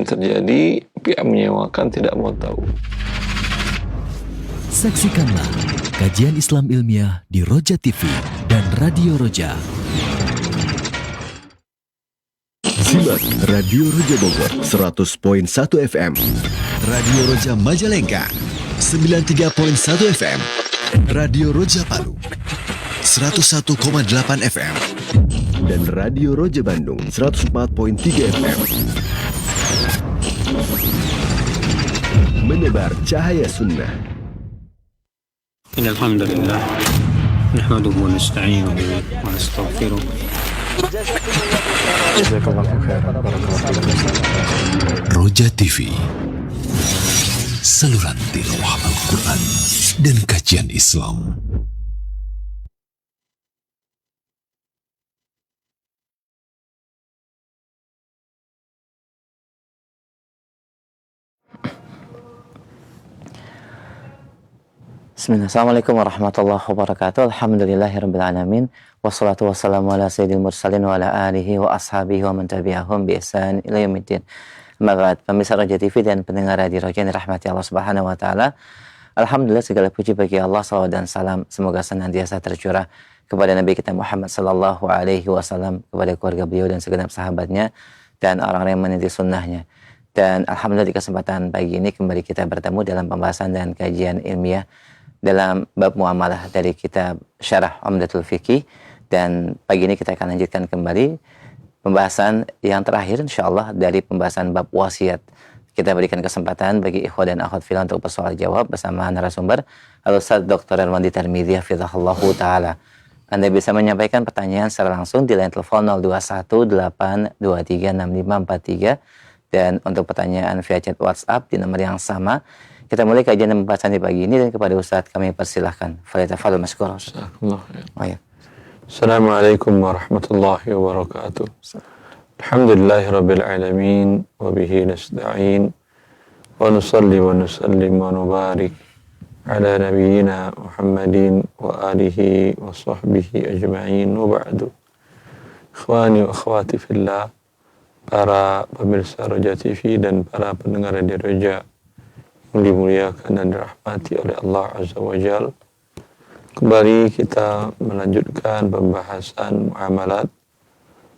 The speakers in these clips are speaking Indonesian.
terjadi, pihak menyewakan tidak mau tahu. Saksikanlah kajian Islam ilmiah di Roja TV dan Radio Roja. Simak Radio Roja Bogor 100.1 FM, Radio Roja Majalengka 93.1 FM, Radio Roja Palu 101,8 FM, dan Radio Roja Bandung 104.3 FM. Menebar cahaya sunnah. Alhamdulillah, nahmaduhu wa nasta'inuhu wa nastaghfiruh. Roja TV, saluran tilawah Al-Quran dan kajian Islam. Bismillah. Assalamualaikum warahmatullahi wabarakatuh. Alhamdulillahirrabbilalamin. Wassalatu wassalamu ala sayyidil mursalin wa ala alihi wa ashabihi wa man tabi'ahum bi ihsan ila yaumiddin. Amma pemirsa Roja TV dan pendengar Radio Roja yang dirahmati Allah Subhanahu wa taala. Alhamdulillah, segala puji bagi Allah, salawat dan salam semoga senantiasa tercurah kepada Nabi kita Muhammad sallallahu alaihi wasallam, kepada keluarga beliau dan segenap sahabatnya dan orang-orang yang meniti sunnahnya. Dan alhamdulillah, di kesempatan pagi ini kembali kita bertemu dalam pembahasan dan kajian ilmiah dalam bab muamalah dari kitab Syarah Umdatul Fiqih. Dan pagi ini kita akan lanjutkan kembali pembahasan yang terakhir insyaallah dari pembahasan bab wasiat. Kita berikan kesempatan bagi ikhwah dan akhwat fillah untuk bersoal jawab bersama narasumber Al-Ustaz Dr. Erwandi Tarmizi hafizahullahu taala. Anda bisa menyampaikan pertanyaan secara langsung di line telepon 0218236543 dan untuk pertanyaan via chat WhatsApp di nomor yang sama. Kita mulai kajian dan pembahasan di pagi ini dan kepada Ustaz kami persilahkan. Falyatafadhal mashkura. Assalamualaikum warahmatullahi wabarakatuh. Alhamdulillahirabbil alamin wa bihi nasta'in wa nusalli wa nusallim wa nubarik ala nabiyyina Muhammadin wa alihi wa sahbihi ajma'in wa ba'du. Ikhwani wa akhwati fillah, para pemirsa Roja TV dan para pendengar Radio Roja dimuliakan dan dirahmati oleh Allah Azza wa Jalla. Kembali kita melanjutkan pembahasan muamalat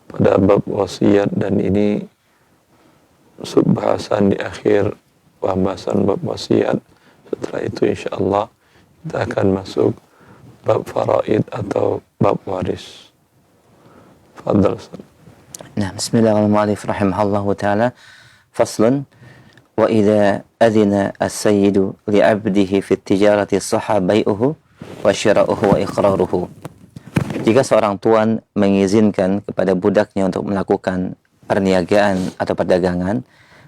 pada bab wasiat, dan ini subbahasan di akhir pembahasan bab wasiat. Setelah itu insyaallah kita akan masuk bab faraid atau bab waris. Fadhal. Nah, bismillahirrahmanirrahim. Rahimahallahu taala. Faslun. Wa idza adina as-sayyidu li 'abdihi fi at-tijarati sahha bai'uhu wa syira'uhu wa iqraruhu. Jika seorang tuan mengizinkan kepada budaknya untuk melakukan perniagaan atau perdagangan,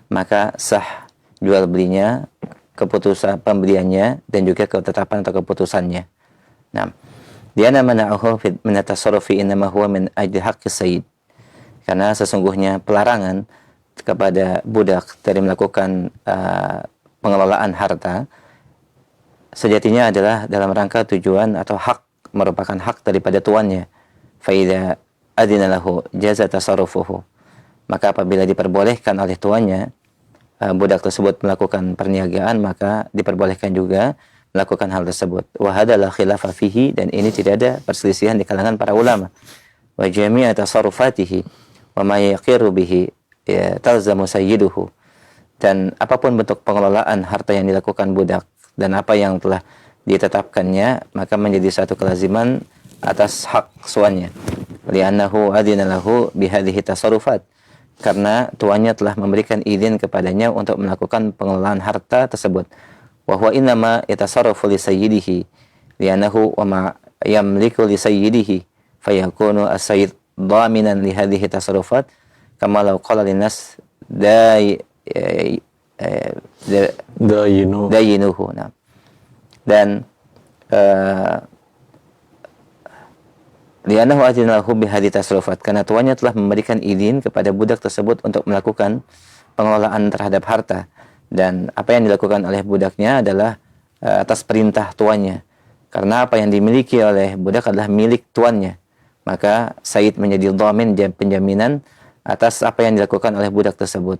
maka sah jual belinya, keputusan pembeliannya dan juga ketetapan atau keputusannya. Nah, dia mana'uhu min at-tasarrufi innama huwa min ajli haqqis sayyid. Karena sesungguhnya pelarangan kepada budak dari melakukan pengelolaan harta sejatinya adalah dalam rangka tujuan atau hak, merupakan hak daripada tuannya. Fa idza adina lahu jaza tasarrufuhu. Maka apabila diperbolehkan oleh tuannya budak tersebut melakukan perniagaan, maka diperbolehkan juga melakukan hal tersebut. Wa hadza la khilafa fihi, dan ini tidak ada perselisihan di kalangan para ulama. Wa jami'a tasarrufatihi wa ma yaqiru bihi ya talzamu sayyiduhu. Dan apapun bentuk pengelolaan harta yang dilakukan budak dan apa yang telah ditetapkannya, maka menjadi satu kelaziman atas hak suannya. Li'annahu adina lahu bihadhihi tasarrufat, karena tuannya telah memberikan izin kepadanya untuk melakukan pengelolaan harta tersebut. Wa huwa innama yatasarrafu li sayyidihi li'annahu wa ma yamliku li sayyidihi fayakunu as-sayyid dhaminan li hadhihi tasarrufat kama law qala linnas dayinuhu. Nah. Dan li'annahu adina lahu bihadhihi tasarrufat, karena tuannya telah memberikan izin kepada budak tersebut untuk melakukan pengelolaan terhadap harta, dan apa yang dilakukan oleh budaknya adalah atas perintah tuannya. Karena apa yang dimiliki oleh budak adalah milik tuannya, maka sayyid menjadi dhamin, penjaminan atas apa yang dilakukan oleh budak tersebut.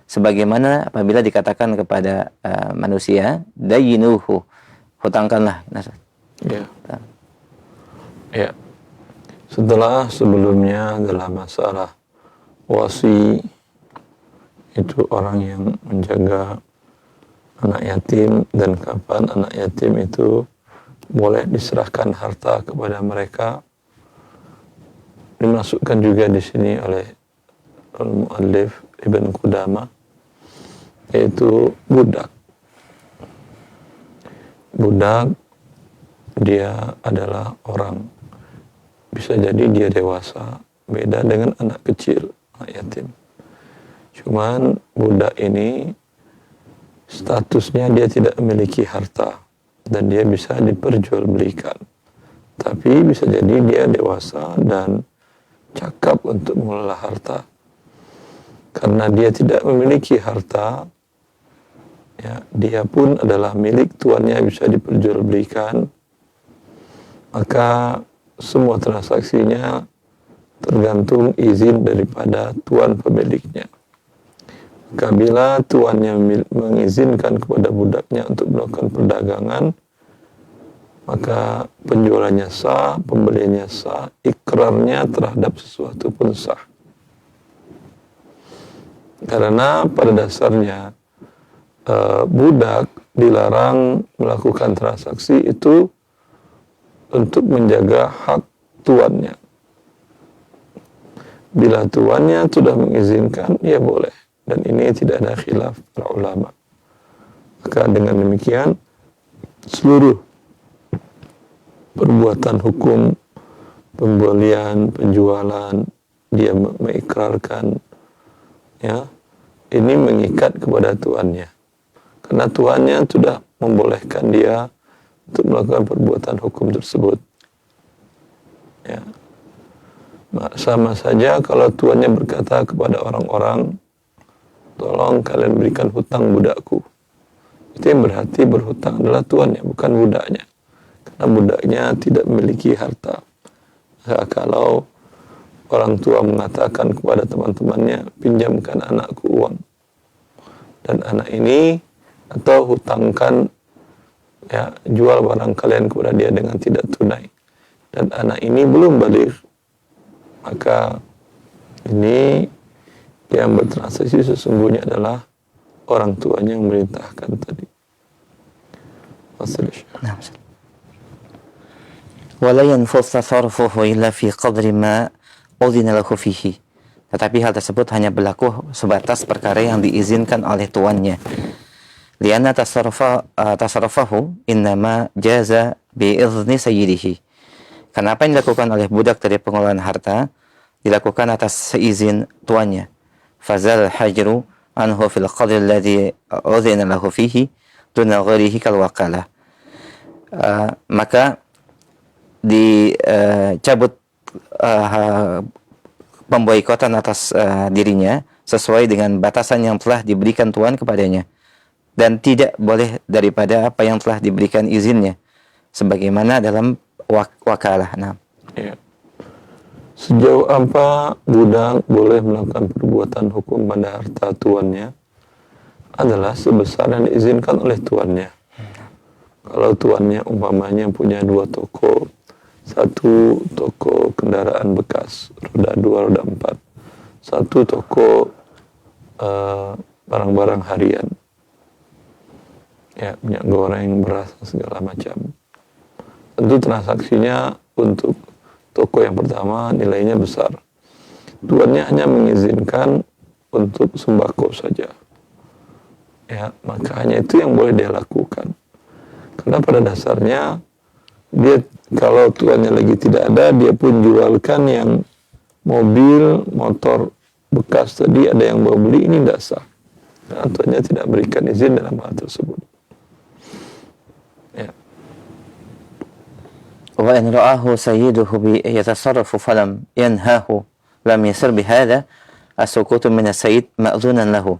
sebagaimana apabila dikatakan kepada manusia dayinuhu, hutangkanlah. Ya. Ya. Setelah sebelumnya adalah masalah wasi, itu orang yang menjaga anak yatim dan kapan anak yatim itu boleh diserahkan harta kepada mereka. Dimasukkan juga di sini oleh al-muallif Ibn Qudamah, yaitu budak. Budak dia adalah orang, bisa jadi dia dewasa, beda dengan anak kecil, anak yatim. Cuman budak ini statusnya dia tidak memiliki harta dan dia bisa diperjualbelikan. Tapi bisa jadi dia dewasa dan cakap untuk mengelola harta. Karena dia tidak memiliki harta, ya, dia pun adalah milik tuannya, bisa diperjualbelikan. Maka semua transaksinya tergantung izin daripada tuan pemiliknya. Bila tuannya mengizinkan kepada budaknya untuk melakukan perdagangan, maka penjualannya sah, pembeliannya sah, ikrarnya terhadap sesuatu pun sah. Karena pada dasarnya budak dilarang melakukan transaksi itu untuk menjaga hak tuannya. Bila tuannya sudah mengizinkan, ya boleh. Dan ini tidak ada khilaf para ulama. Maka dengan demikian seluruh perbuatan hukum, pembelian, penjualan, dia mengikrarkan, ya, ini mengikat kepada tuannya. Karena tuannya sudah membolehkan dia untuk melakukan perbuatan hukum tersebut. Ya. Sama saja kalau tuannya berkata kepada orang-orang, tolong kalian berikan hutang budakku. Itu yang berarti berhutang adalah tuannya, bukan budaknya. Karena budaknya tidak memiliki harta. Maka kalau orang tua mengatakan kepada teman-temannya, pinjamkan anakku uang. Dan anak ini, atau hutangkan, ya, jual barang kalian kepada dia dengan tidak tunai. Dan anak ini belum balik. Maka ini yang bertransaksi sesungguhnya adalah orang tuanya yang memerintahkan tadi. Wala yanfuz tasarrufuhu illa fi qadri ma udhina lahu fihi. Tetapi hal tersebut hanya berlaku sebatas perkara yang diizinkan oleh tuannya. Lianna tasarrufahu innama jaza bi idzni sayyidihi. Karena apa yang dilakukan oleh budak dari pengelolaan harta dilakukan atas seizin tuannya. Fazal hajru anhu fil qadri alladhi udhina lahu fihi duna ghairihi kal wakalah. Maka dicabut pemboikotan atas dirinya sesuai dengan batasan yang telah diberikan tuan kepadanya dan tidak boleh daripada apa yang telah diberikan izinnya sebagaimana dalam wakalah. Nah. Ya. Sejauh apa budak boleh melakukan perbuatan hukum pada harta tuannya adalah sebesar yang diizinkan oleh tuannya. Kalau tuannya umpamanya punya 2 toko, 1 toko kendaraan bekas, roda 2, roda 4, 1 toko barang-barang harian, ya, minyak goreng, beras, segala macam. Tentu transaksinya untuk toko yang pertama nilainya besar. Tuannya hanya mengizinkan untuk sembako saja. Ya, maka hanya itu yang boleh dia lakukan. Karena pada dasarnya dia, kalau tuannya lagi tidak ada, dia pun jualkan yang mobil, motor bekas tadi, ada yang mau beli, ini tidak sah. Karena tuannya tidak berikan izin dalam hal tersebut. Ya. Wa in ra'ahu sayyiduhu yatasarrafu falam yanhahu lam yasir bihadha as-sukutu min as-sayyid ma'dhunan lahu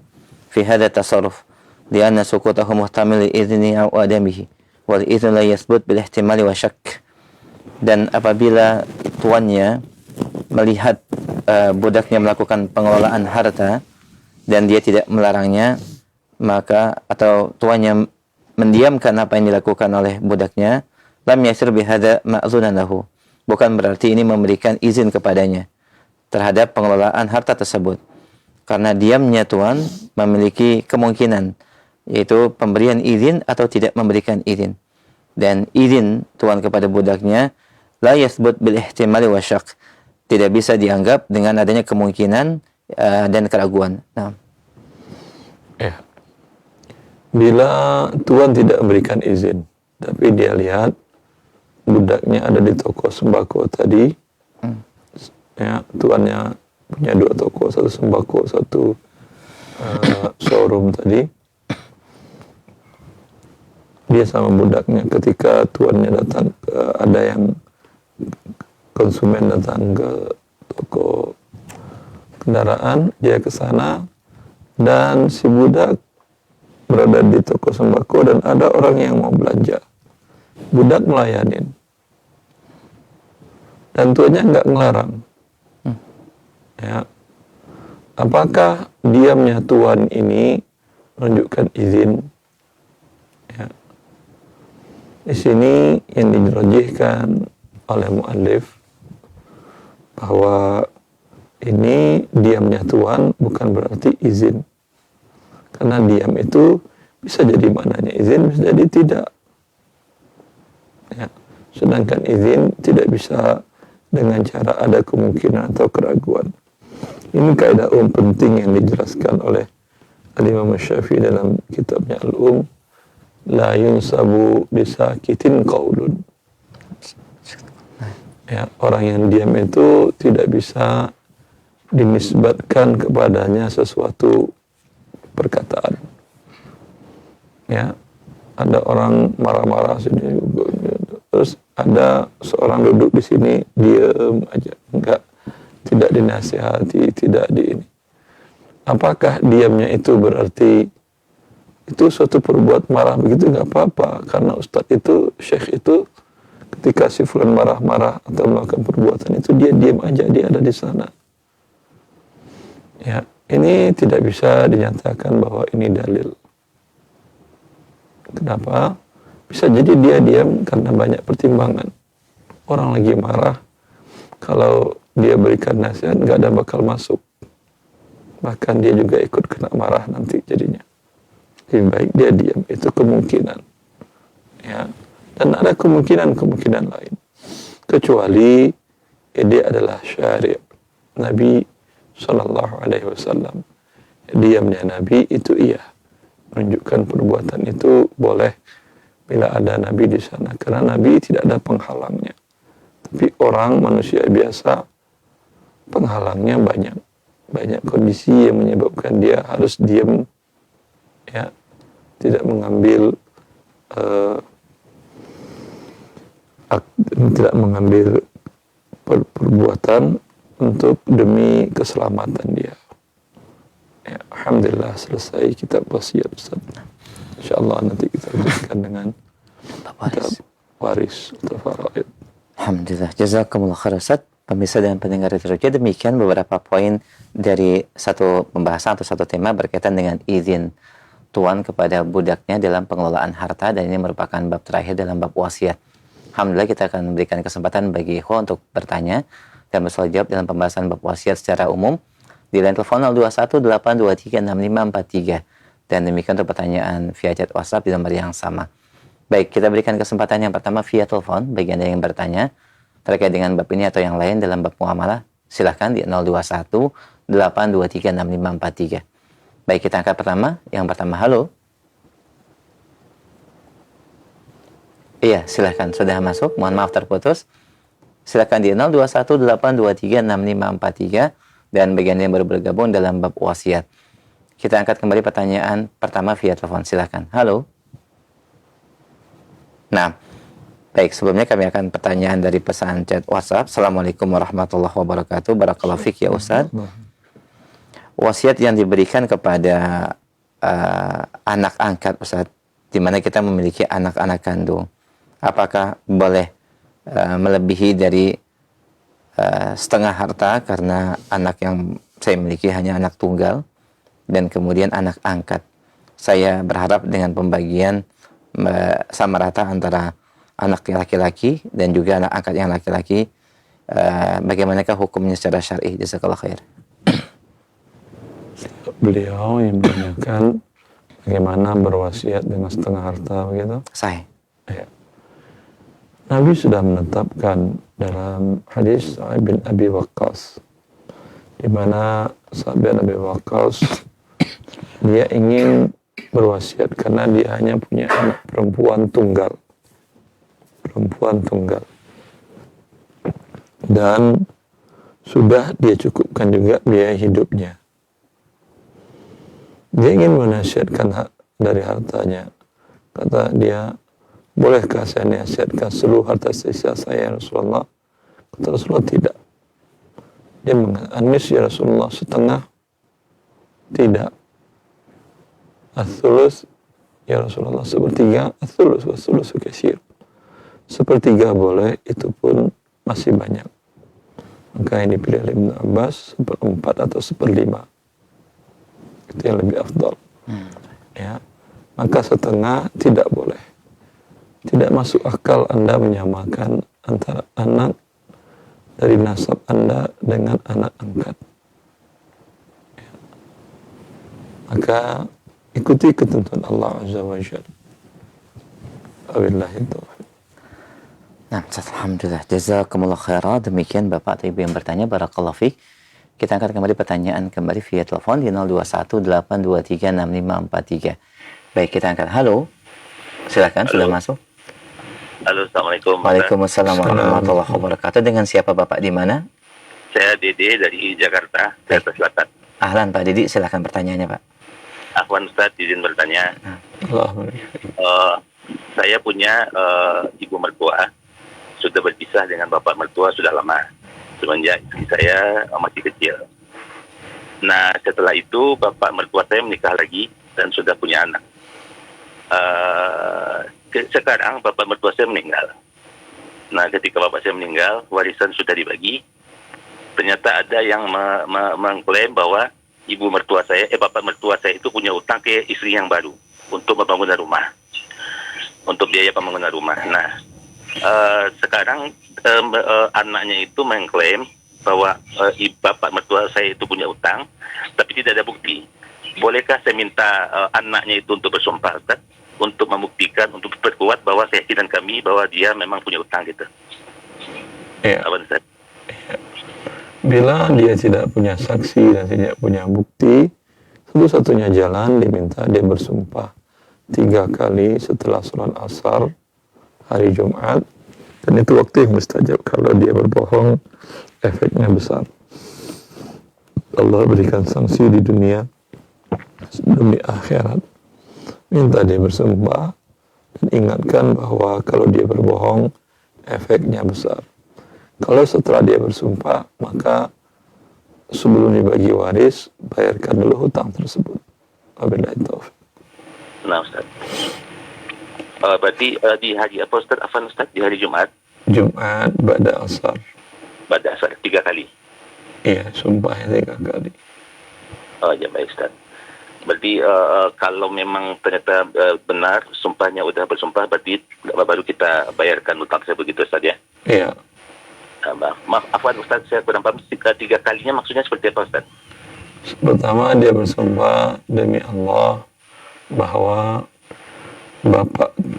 fi hadha at-tasarruf lianna sukutahu muhtamil li idzni aw adamihi wal idhn la yathbut bil ihtimali wa shakk. Dan apabila tuannya melihat budaknya melakukan pengelolaan harta dan dia tidak melarangnya, maka atau tuannya mendiamkan apa yang dilakukan oleh budaknya, lam yasir bihadza ma'zunan lahu. Bukan berarti ini memberikan izin kepadanya terhadap pengelolaan harta tersebut. Karena diamnya tuan memiliki kemungkinan, yaitu pemberian izin atau tidak memberikan izin. Dan izin tuan kepada budaknya la yathbut bil ihtimali wa syak, tidak bisa dianggap dengan adanya kemungkinan dan keraguan. Nah. Ya. Bila tuan tidak memberikan izin, tapi dia lihat budaknya ada di toko sembako tadi, ya, tuannya punya 2 toko, satu sembako, satu showroom tadi. Dia sama budaknya ketika tuannya datang ada yang konsumen datang ke toko kendaraan, dia ke sana dan si budak berada di toko sembako dan ada orang yang mau belanja. Budak melayanin. Dan tuannya nggak ngelarang. Ya. Apakah diamnya tuan ini menunjukkan izin? Ya. Di sini yang dirajihkan oleh muallif bahwa ini diamnya tuan bukan berarti izin. Karena diam itu bisa jadi maknanya izin, bisa jadi tidak. Ya. Sedangkan izin tidak bisa dengan cara ada kemungkinan atau keraguan. Ini kaidah penting yang dijelaskan oleh Al-Imam Syafi'i dalam kitabnya Al-Um. La yunsabu bisakitin qaulun. Ya, orang yang diam itu tidak bisa dinisbatkan kepadanya sesuatu perkataan. Ya, ada orang marah-marah sini, terus ada seorang duduk di sini diam aja, tidak dinasihati, tidak di ini. Apakah diamnya itu berarti itu suatu perbuat marah begitu? Nggak apa-apa, karena ustadz itu, syekh itu ketika si fulan marah-marah atau melakukan perbuatan itu dia diam aja, dia ada di sana. Ya, ini tidak bisa dinyatakan bahwa ini dalil. Kenapa? Bisa jadi dia diam karena banyak pertimbangan. Orang lagi marah, kalau dia berikan nasihat nggak ada bakal masuk. Bahkan dia juga ikut kena marah nanti jadinya. Lebih baik dia diam, itu kemungkinan. Ya. Dan ada kemungkinan lain. Kecuali dia adalah syari' Nabi Sallallahu Alaihi Wasallam. Diamnya Nabi itu iya, menunjukkan perbuatan itu boleh bila ada Nabi di sana, karena Nabi tidak ada penghalangnya. Tapi orang manusia biasa penghalangnya banyak kondisi yang menyebabkan dia harus diam, ya, tidak mengambil perbuatan untuk demi keselamatan dia. Ya, alhamdulillah selesai kitab wasiat Ustaz. Insyaallah nanti kita lanjutkan dengan kitab waris atau faraid. Alhamdulillah, jazakumullah khair Ustaz. Pemirsa dan pendengar Radio Roja, demikian beberapa poin dari satu pembahasan atau satu tema berkaitan dengan izin tuan kepada budaknya dalam pengelolaan harta, dan ini merupakan bab terakhir dalam bab wasiat. Alhamdulillah kita akan memberikan kesempatan bagi ikhwan untuk bertanya dan bersoal jawab dalam pembahasan bab wasiat secara umum di line telepon 0218236543, dan demikian untuk pertanyaan via chat WhatsApp di nomor yang sama. Baik, kita berikan kesempatan yang pertama via telepon bagi Anda yang bertanya terkait dengan bab ini atau yang lain dalam bab muamalah. Silahkan di 0218236543. Baik, kita angkat pertama. Yang pertama, halo. Iya, silahkan. Sudah masuk. Mohon maaf terputus. Silahkan di 0218236543. Dan bagi Anda yang baru bergabung dalam bab wasiat. Kita angkat kembali pertanyaan pertama via telepon. Silahkan. Halo. Nah, baik, sebelumnya kami akan pertanyaan dari pesan chat WhatsApp. Assalamualaikum warahmatullahi wabarakatuh. Barakallahu fiik ya Ustaz. Wasiat yang diberikan kepada anak angkat Ustaz, di mana kita memiliki anak-anak kandung, apakah boleh melebihi dari setengah harta karena anak yang saya miliki hanya anak tunggal? dan kemudian anak angkat. Saya berharap dengan pembagian sama rata antara anak yang laki-laki dan juga anak angkat yang laki-laki, bagaimanakah hukumnya secara syar'i? Jazakallahu khair. Beliau yang menanyakan bagaimana berwasiat dengan setengah harta begitu. Sahih. Ya. Nabi sudah menetapkan dalam hadis Sa'id bin Abi Waqqas, di mana sahabat Abi Waqqas dia ingin berwasiat karena dia hanya punya anak perempuan tunggal, dan sudah dia cukupkan juga biaya hidupnya. Dia ingin menasihatkan hak dari hartanya. Kata dia, bolehkah saya nasihatkan seluruh harta sisa saya, Rasulullah? Kata Rasulullah, tidak. Dia mengatakan, anis ya Rasulullah, setengah? Tidak. As-sulus ya Rasulullah, sepertiga? As-sulus was-sulus katsir. Sepertiga boleh, itu pun masih banyak. Maka yang dipilih oleh Ibnu Abbas, 1/4 atau 1/5. Itu yang lebih afdal. Ya. Maka setengah tidak boleh. Tidak masuk akal Anda menyamakan antara anak dari nasab Anda dengan anak angkat. Ya. Maka ikuti ketentuan Allah Azza wa Jalla. Wabillahi taufiq. Nah, alhamdulillah. Jazakumullah khairan. Demikian Bapak atau Ibu yang bertanya, barakallahu fiik. Kita angkat kembali pertanyaan kembali via telepon di 0218236543. Baik, kita angkat. Halo. Silakan, sudah masuk. Halo, Assalamualaikum. Waalaikumsalam warahmatullahi wabarakatuh. Dengan siapa Bapak, di mana? Saya Dede dari Jakarta, Jakarta Selatan. Ahlan Pak Didi, silakan pertanyaannya Pak. Afwan Ustaz, izin bertanya. Saya punya ibu mertua, sudah berpisah dengan bapak mertua sudah lama, semenjak istri saya masih kecil. Nah, setelah itu bapak mertua saya menikah lagi dan sudah punya anak. Sekarang bapak mertua saya meninggal. Nah, ketika bapak saya meninggal, warisan sudah dibagi. Ternyata ada yang mengklaim bahwa ibu mertua saya, bapak mertua saya itu punya utang ke istri yang baru untuk pembangunan rumah, untuk biaya pembangunan rumah. Nah, sekarang anaknya itu mengklaim bahwa bapak mertua saya itu punya utang, tapi tidak ada bukti. Bolehkah saya minta anaknya itu untuk bersumpah, Ustaz, untuk membuktikan, untuk perkuat bahwa keyakinan kami bahwa dia memang punya utang gitu? Ya. Apa, Ustaz? Bila dia tidak punya saksi dan tidak punya bukti, satu-satunya jalan diminta dia bersumpah 3 kali setelah sholat asar hari Jumat, dan itu waktu yang mustajab. Kalau dia berbohong, efeknya besar. Allah berikan sanksi di dunia sebelum di akhirat. Minta dia bersumpah dan ingatkan bahwa kalau dia berbohong, efeknya besar. Kalau setelah dia bersumpah, maka sebelum dibagi waris, bayarkan dulu hutang tersebut. Wabillahi taufiq. Nah, Ustaz. Berarti di hari apa, Ustaz? Afan, Ustaz, di hari Jumat? Jumat ba'da asar. Ba'da asar 3 kali? Iya, sumpahnya 3 kali. Oh, ya baik, Ustaz. Berarti kalau memang ternyata benar sumpahnya udah bersumpah, berarti baru kita bayarkan hutang tersebut, begitu, Ustaz, ya? Iya. Maaf, Afwan, Ustaz, saya kurang paham 3 kalinya maksudnya seperti apa, Ustaz? Pertama, dia bersumpah demi Allah bahwa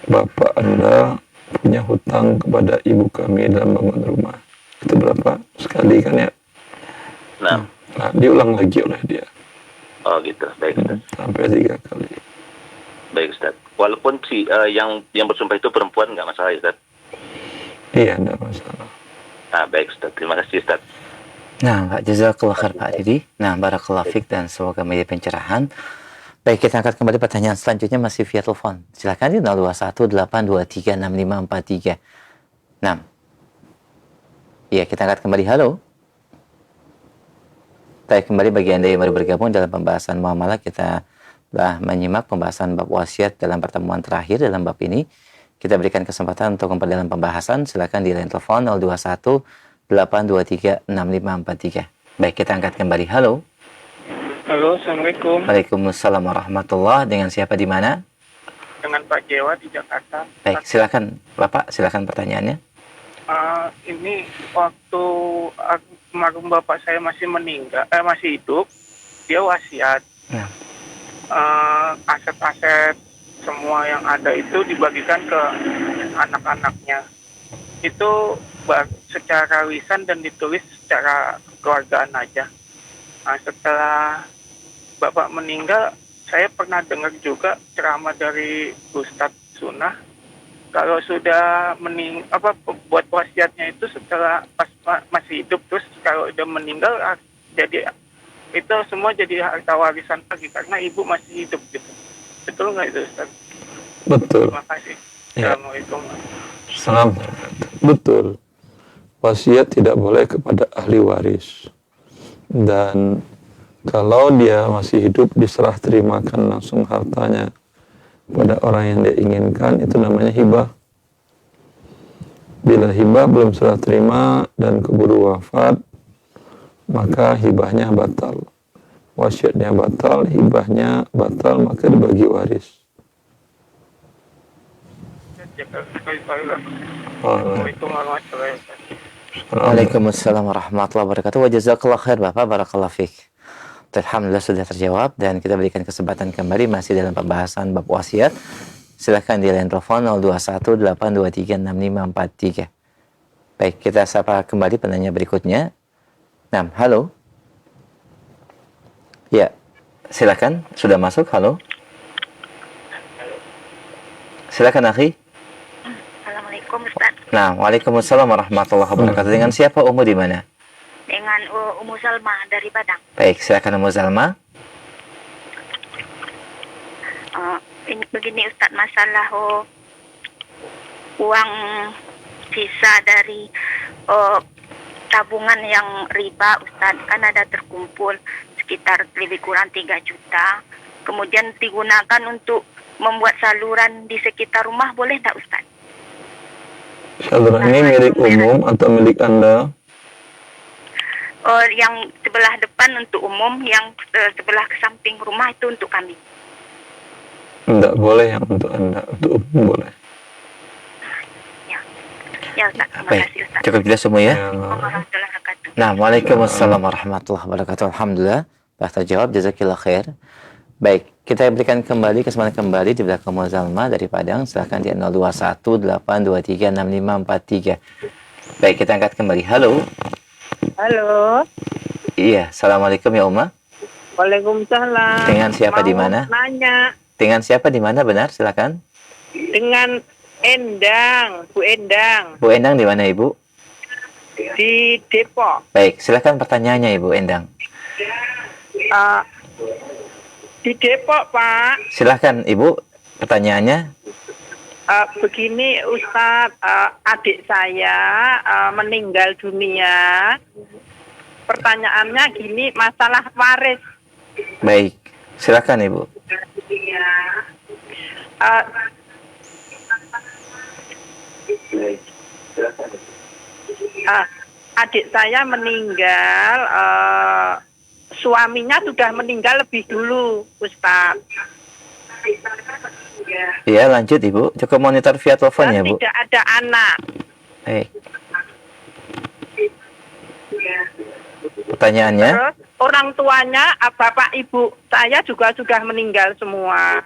bapak Anda punya hutang kepada ibu kami dalam bangun rumah. Itu berapa? Sekali kan ya? Nah, diulang lagi oleh dia. Oh gitu, baik, Ustaz. Sampai 3 kali. Baik, Ustaz. Walaupun si yang bersumpah itu perempuan, nggak masalah, Ustaz? Iya, nggak masalah. Nah, baik, Ustaz. Terima kasih, Ustaz. Nah, Pak, jazakallah khair Pak Didi. Nah, barakallahu fiik dan semoga menjadi pencerahan. Baik, kita angkat kembali pertanyaan selanjutnya masih via telepon. Silakan di 0218236543. Nah. Iya, kita angkat kembali. Halo. Baik, kembali bagi Anda yang baru bergabung dalam pembahasan muamalah, kita telah menyimak pembahasan bab wasiat dalam pertemuan terakhir dalam bab ini. Kita berikan kesempatan untuk memperdalam pembahasan. Silakan di line telepon 021-823-6543. Baik, kita angkat kembali. Halo. Halo, Assalamualaikum. Waalaikumsalam warahmatullah. Dengan siapa di mana? Dengan Pak Jewa di Jakarta. Baik, silakan Bapak, silakan pertanyaannya. Ini waktu almarhum bapak saya masih masih hidup, dia wasiat. Ya. Aset-aset semua yang ada itu dibagikan ke anak-anaknya. Itu secara lisan dan ditulis secara keluargaan aja. Setelah bapak meninggal, saya pernah dengar juga ceramah dari Ustadz Sunnah. Kalau sudah buat wasiatnya itu setelah pas masih hidup, terus kalau udah meninggal jadi itu semua jadi harta warisan lagi karena ibu masih hidup gitu. Betul nggak itu, Ustaz? Betul. Terima kasih. Ya. Assalamualaikum. Salam. Betul. Wasiat tidak boleh kepada ahli waris. Dan kalau dia masih hidup, diserah terimakan langsung hartanya pada orang yang dia inginkan, itu namanya hibah. Bila hibah belum serah terima dan keburu wafat, maka hibahnya batal. Wasiatnya batal, hibahnya batal, maka dibagi waris. Assalamualaikum warahmatullahi wabarakatuh. Waalaikumsalam warahmatullahi wabarakatuh. Wa jazakallahu khair Bapak, barakallahu fiik. Alhamdulillah sudah terjawab dan kita berikan kesempatan kembali masih dalam pembahasan bab wasiat. Silakan di line telepon 0218236543. Baik, kita sapa kembali penanya berikutnya. Nah, halo. Ya, silakan. Sudah masuk, halo. Silakan, akhi. Assalamualaikum, Ustaz. Nah, waalaikumsalam warahmatullahi wabarakatuh. Dengan siapa, Umu di mana? Dengan Ummu Salma dari Padang. Baik, silakan Ummu Salma. Ini begini, Ustaz, masalah uang sisa dari tabungan yang riba, Ustaz, kan ada terkumpul sekitar lebih kurang 3 juta. Kemudian digunakan untuk membuat saluran di sekitar rumah, boleh tak, Ustaz? Saluran ini milik umum atau milik Anda? Yang sebelah depan untuk umum, yang sebelah ke samping rumah itu untuk kami. Tidak boleh yang untuk Anda, untuk umum boleh. Ya, Ustaz, terima Baik, kasih, Ustaz. cukup jelas semua ya? Warahmatullahi wabarakatuh. Nah, waalaikumsalam warahmatullahi wabarakatuh. Alhamdulillah, telah terjawab. Jazakillah khair. Baik, kita berikan kembali kesempatan kembali di belakang Ummu Salma dari Padang. Silakan di 0218236543. Baik, kita angkat kembali. Halo. Halo. Iya, assalamualaikum ya Umma. Waalaikumsalam. Dengan siapa di mana? Nanya. Dengan siapa di mana, benar? Silakan. Dengan Endang, Bu Endang. Bu Endang di mana, Ibu? Di Depok. Baik, silakan pertanyaannya Ibu Endang. Di Depok, Pak. Silakan Ibu, pertanyaannya. Begini, Ustadz, adik saya meninggal dunia. Pertanyaannya gini, masalah waris. Baik, silakan Ibu. Adik saya meninggal, suaminya sudah meninggal lebih dulu, Ustadz. Iya, lanjut Ibu. Cukup monitor via telepon ya, Bu. Tidak ada anak. Baik. Pertanyaannya? Terus orang tuanya, bapak ibu saya juga sudah meninggal semua.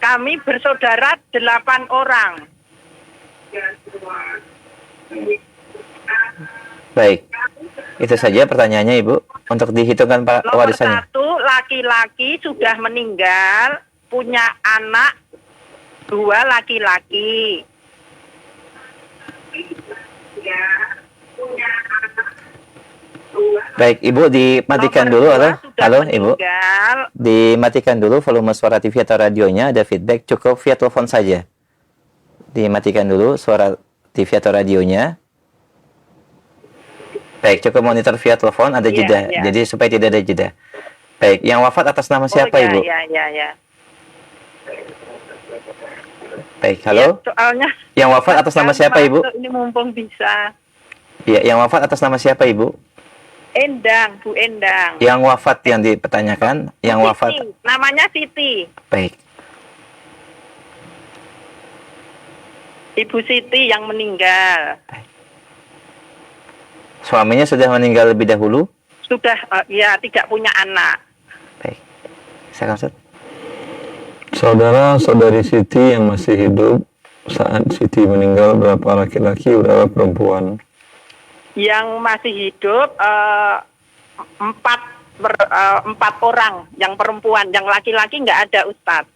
Kami bersaudara 8 orang. Baik. Itu saja pertanyaannya Ibu. Untuk dihitungkan warisannya. Nomor 1, laki-laki sudah meninggal, punya anak 2 laki-laki. Baik, Ibu dimatikan dulu. Halo Ibu. Dimatikan dulu volume suara TV atau radionya. Ada feedback, cukup via telepon saja. Dimatikan dulu suara TV atau radionya. Baik, cukup monitor via telepon, ada jeda. Jadi supaya tidak ada jeda. Baik, yang wafat atas nama siapa Ibu? Ya. Baik, halo. Ya, soalnya yang wafat atas nama siapa Ibu? Ini mumpung bisa. Iya, yang wafat atas nama siapa Ibu? Endang, Bu Endang. Yang wafat yang dipertanyakan, yang Siti, wafat. namanya Siti. Baik. Ibu Siti yang meninggal. Suaminya sudah meninggal lebih dahulu? Sudah, ya tidak punya anak. Baik. Silakan Ustaz. Saudara-saudari Siti yang masih hidup saat Siti meninggal, berapa laki-laki, berapa perempuan? Yang masih hidup 4 orang, yang perempuan, yang laki-laki nggak ada Ustadz.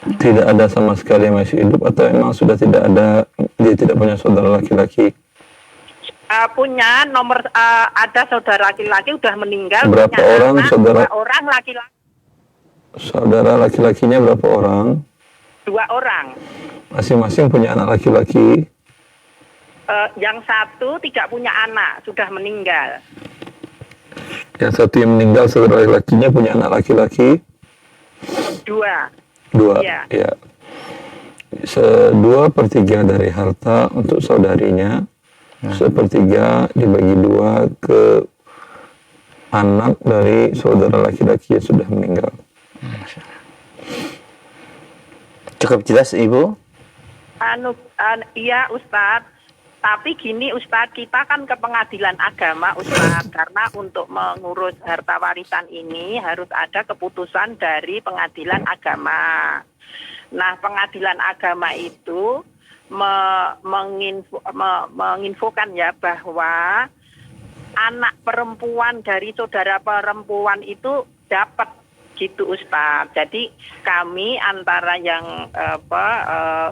Tidak ada sama sekali yang masih hidup, atau memang sudah tidak ada, dia tidak punya saudara laki-laki? Punya nomor, ada saudara laki-laki udah meninggal. Berapa punya orang anak, saudara? 2 orang laki-laki. Saudara laki-lakinya berapa orang? 2 orang. Masing-masing punya anak laki-laki? Yang satu tidak punya anak, sudah meninggal. Yang satu yang meninggal, saudara laki-lakinya punya anak laki-laki? 2. 2, Iya. ya. 2/3 dari harta untuk saudarinya, 1/3 dibagi 2 ke anak dari saudara laki-laki yang sudah meninggal. Cukup jelas Ibu? Iya Ustadz. Tapi gini Ustadz, kita kan ke pengadilan agama Ustadz, karena untuk mengurus harta warisan ini harus ada keputusan dari pengadilan agama. Nah, pengadilan agama itu menginfokan ya bahwa anak perempuan dari saudara perempuan itu dapat gitu Ustadz. Jadi kami antara yang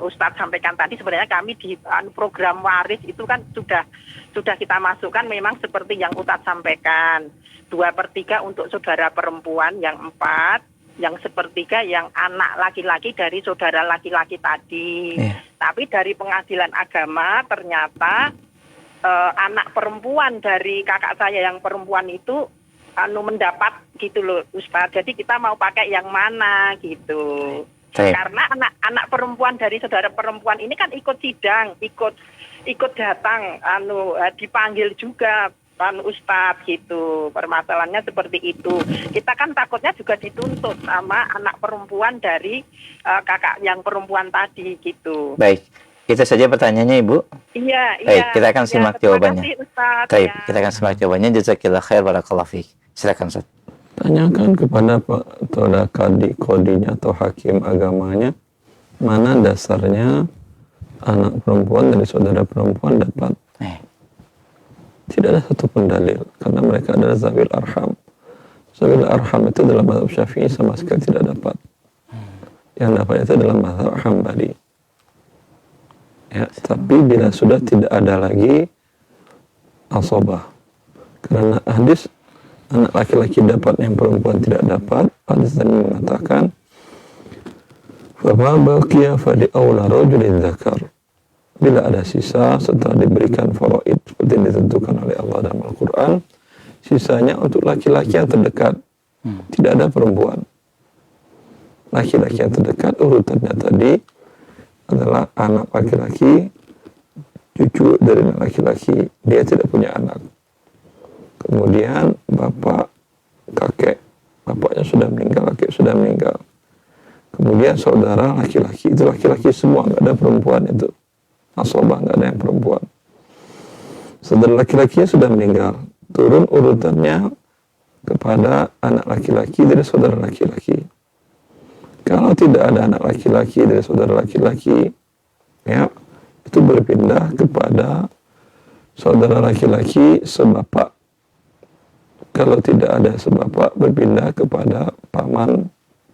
Ustadz sampaikan tadi, sebenarnya kami di program waris itu kan sudah kita masukkan memang seperti yang Ustadz sampaikan, 2/3 untuk saudara perempuan yang 4, yang 1/3 yang anak laki-laki dari saudara laki-laki tadi. Tapi dari pengadilan agama ternyata anak perempuan dari kakak saya yang perempuan itu mendapat gitu loh Ustadz. Jadi kita mau pakai yang mana gitu. Karena anak perempuan dari saudara perempuan ini kan ikut sidang, ikut datang, dipanggil juga Ustadz gitu. Permasalahannya seperti itu. Kita kan takutnya juga dituntut sama anak perempuan dari kakak yang perempuan tadi gitu. Baik. Itu saja pertanyaannya Ibu. Iya. Baik, kita akan simak jawabannya. Terima kasih Ustadz. Baik, kita akan simak jawabannya. Jazakillah khair, barakallahu fiik. Silakan Ustaz. Tanyakan kepada kodinya atau hakim agamanya, mana dasarnya anak perempuan dari saudara perempuan dapat. Tidak ada satu pun dalil, karena mereka adalah zawil arham. Zawil arham itu dalam mazhab Syafi'i sama sekali tidak dapat. Yang dapat itu adalah mazhab Hambali. Ya, tapi bila sudah tidak ada lagi asobah, karena hadis anak laki-laki dapat yang perempuan tidak dapat, hadis tadi mengatakan fama baqiya fali aula rajulin dzakar, bila ada sisa setelah diberikan faraid seperti yang ditentukan oleh Allah dalam Al-Quran, sisanya untuk laki-laki yang terdekat, tidak ada perempuan. Laki-laki yang terdekat urutannya tadi adalah anak laki-laki, cucu dari anak laki-laki, dia tidak punya anak. Kemudian bapak, kakek, bapaknya sudah meninggal, kakek sudah meninggal. Kemudian saudara laki-laki, itu laki-laki semua, nggak ada perempuan itu. Asobah, nggak ada yang perempuan. Saudara laki-lakinya sudah meninggal, turun urutannya kepada anak laki-laki dari saudara laki-laki. Kalau tidak ada anak laki-laki dari saudara laki-laki, ya, itu berpindah kepada saudara laki-laki sebapak. Kalau tidak ada sebapak, berpindah kepada paman,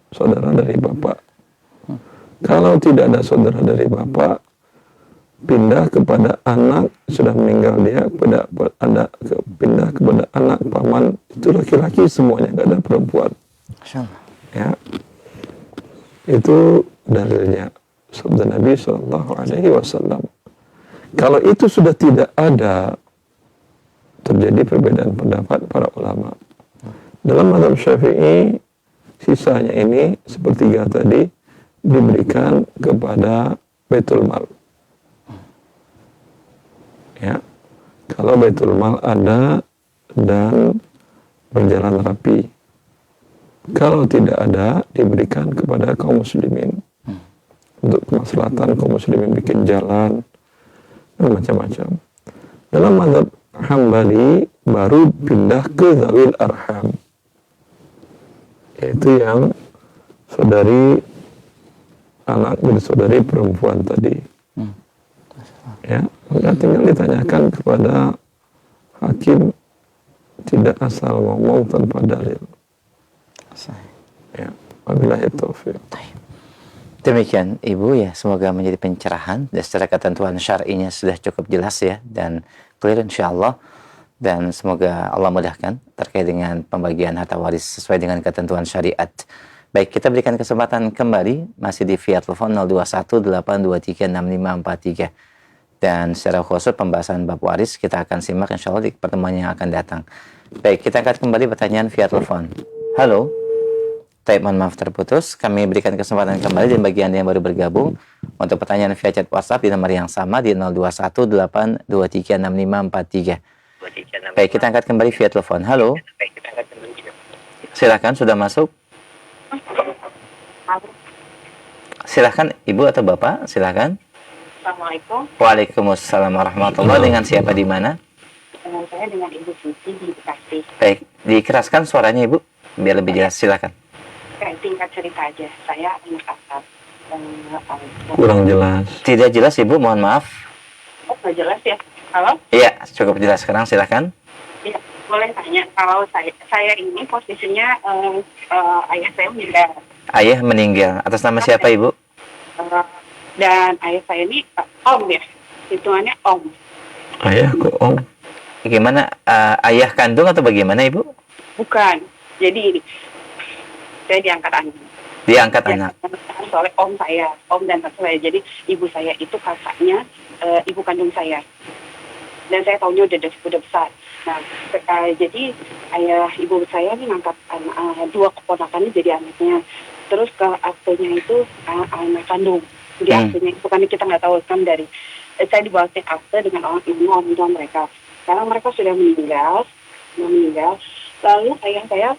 saudara dari bapak. Kalau tidak ada saudara dari bapak, pindah kepada anak, sudah meninggal dia, pindah kepada anak paman, itu laki-laki semuanya, nggak ada perempuan. Ya, itu dalilnya sabda Nabi SAW. Kalau itu sudah tidak ada, terjadi perbedaan pendapat para ulama. Dalam mazhab Syafi'i, sisanya ini sepertiga tadi diberikan kepada Baitul Mal. Ya. Kalau Baitul Mal ada dan berjalan rapi. Kalau tidak ada, diberikan kepada kaum muslimin. Untuk kemaslahatan kaum muslimin bikin jalan, dan macam-macam. Dalam mazhab Hambali baru pindah ke zawil arham. Yaitu yang saudari anak dan saudari perempuan tadi. Ya, maka tinggal ditanyakan kepada hakim, tidak asal ngomong tanpa dalil. Ya, wabillahi taufiq. Demikian Ibu ya, semoga menjadi pencerahan dan secara ketentuan syar'inya sudah cukup jelas ya dan clear insyaallah, dan semoga Allah mudahkan terkait dengan pembagian harta waris sesuai dengan ketentuan syariat. Baik, kita berikan kesempatan kembali masih di via telepon 0218236543 dan secara khusus pembahasan bab waris kita akan simak insyaallah di pertemuan yang akan datang. Baik, kita akan kembali pertanyaan via telepon. Halo. Taib, mohon maaf terputus. Kami berikan kesempatan kembali di bagian yang baru bergabung untuk pertanyaan via chat WhatsApp di nomor yang sama di 0218236543. Baik, kita angkat kembali via telepon. Halo. Silakan, sudah masuk. Silakan Ibu atau Bapak, silakan. Assalamualaikum. Waalaikumsalam warahmatullahi wabarakatuh. Dengan siapa di mana? Dengan saya dengan Ibu Siti di Bekasi. Baik, dikeraskan suaranya Ibu biar lebih jelas, silakan. Singkat cerita aja, saya anak angkat. Kurang jelas. Tidak jelas Ibu, mohon maaf. Oh, nggak jelas ya? Halo? Iya, cukup jelas sekarang, silakan. Iya, boleh tanya. Kalau saya ini posisinya ayah saya meninggal. Ayah meninggal, atas nama siapa Ibu? Dan ayah saya ini om ya, hitungannya om. Ayah kok om? Gimana, ayah kandung atau bagaimana Ibu? Bukan, jadi ini. Saya diangkat anak. Diangkat anak. Soalnya om dan tante saya. Jadi ibu saya itu kakaknya ibu kandung saya. Dan saya tahunya udah besar. Nah, jadi ayah ibu saya ini ngangkat dua keponakannya jadi anaknya. Terus ke aktenya itu anak kandung. Jadi aktenya itu kan kita nggak tahu kan dari saya dibawa ke akte dengan orang tua mereka. Karena mereka sudah meninggal. Lalu ayah saya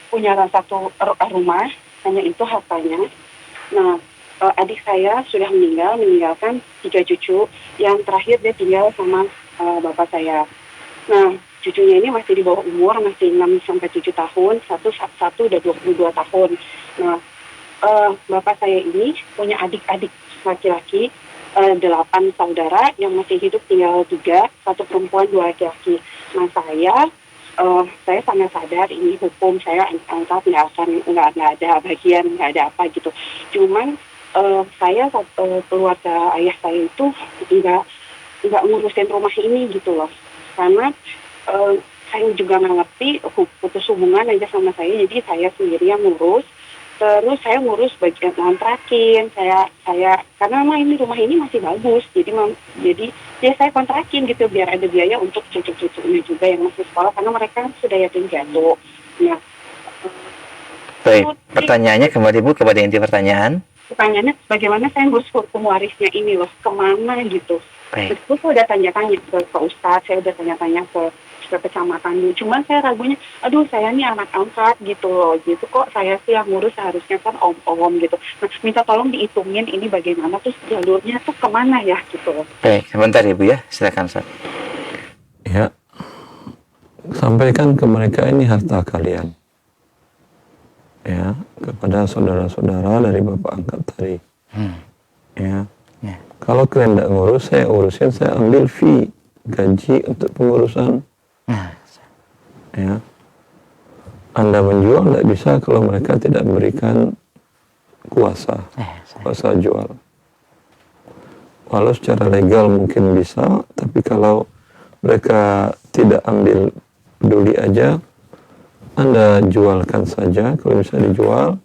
punya satu rumah, hanya itu hartanya. Nah, adik saya sudah meninggalkan 3 cucu. Yang terakhir dia tinggal sama bapak saya. Nah, cucunya ini masih di bawah umur, masih 6-7 tahun, satu udah 22 tahun. Nah, bapak saya ini punya adik-adik laki-laki 8 saudara yang masih hidup tinggal 3, 1 perempuan 2 laki-laki. Nah, saya sangat sadar ini hukum saya angkat nggak ada bagian, nggak ada apa gitu. Cuman saya keluarga ayah saya itu nggak ngurusin rumah ini gitu loh, karena saya juga nggak ngerti putus hubungan aja sama saya, jadi saya sendiri yang ngurus. Terus saya ngurus bagian kontrakin, saya karena ini rumah ini masih bagus, jadi ya saya kontrakin gitu biar ada biaya untuk cucu-cucunya juga yang masih sekolah karena mereka sudah yatim piatu. Nah, baik, pertanyaannya kembali Bu kepada inti pertanyaan. Pertanyaannya bagaimana saya ngurus hukum warisnya ini loh, kemana gitu. Baik. Terus saya udah tanya-tanya ke Ustadz, saya udah tanya-tanya ke kecamatan, cuman saya ragunya, aduh saya nih anak angkat gitu loh, gitu kok saya sih yang ngurus, seharusnya kan om gitu. Nah, minta tolong dihitungin ini bagaimana, terus jalurnya tuh kemana ya gitu loh. Baik, sebentar Ibu ya, silakan Ustaz. Ya, sampaikan ke mereka ini harta kalian. Ya, kepada saudara-saudara dari bapak angkat tadi. Ya. Kalau kalian tidak ngurus, saya urusin, saya ambil fee, gaji untuk pengurusan. Ya, Anda menjual tidak bisa kalau mereka tidak memberikan kuasa jual. Walau secara legal mungkin bisa, tapi kalau mereka tidak ambil peduli aja, Anda jualkan saja kalau bisa dijual.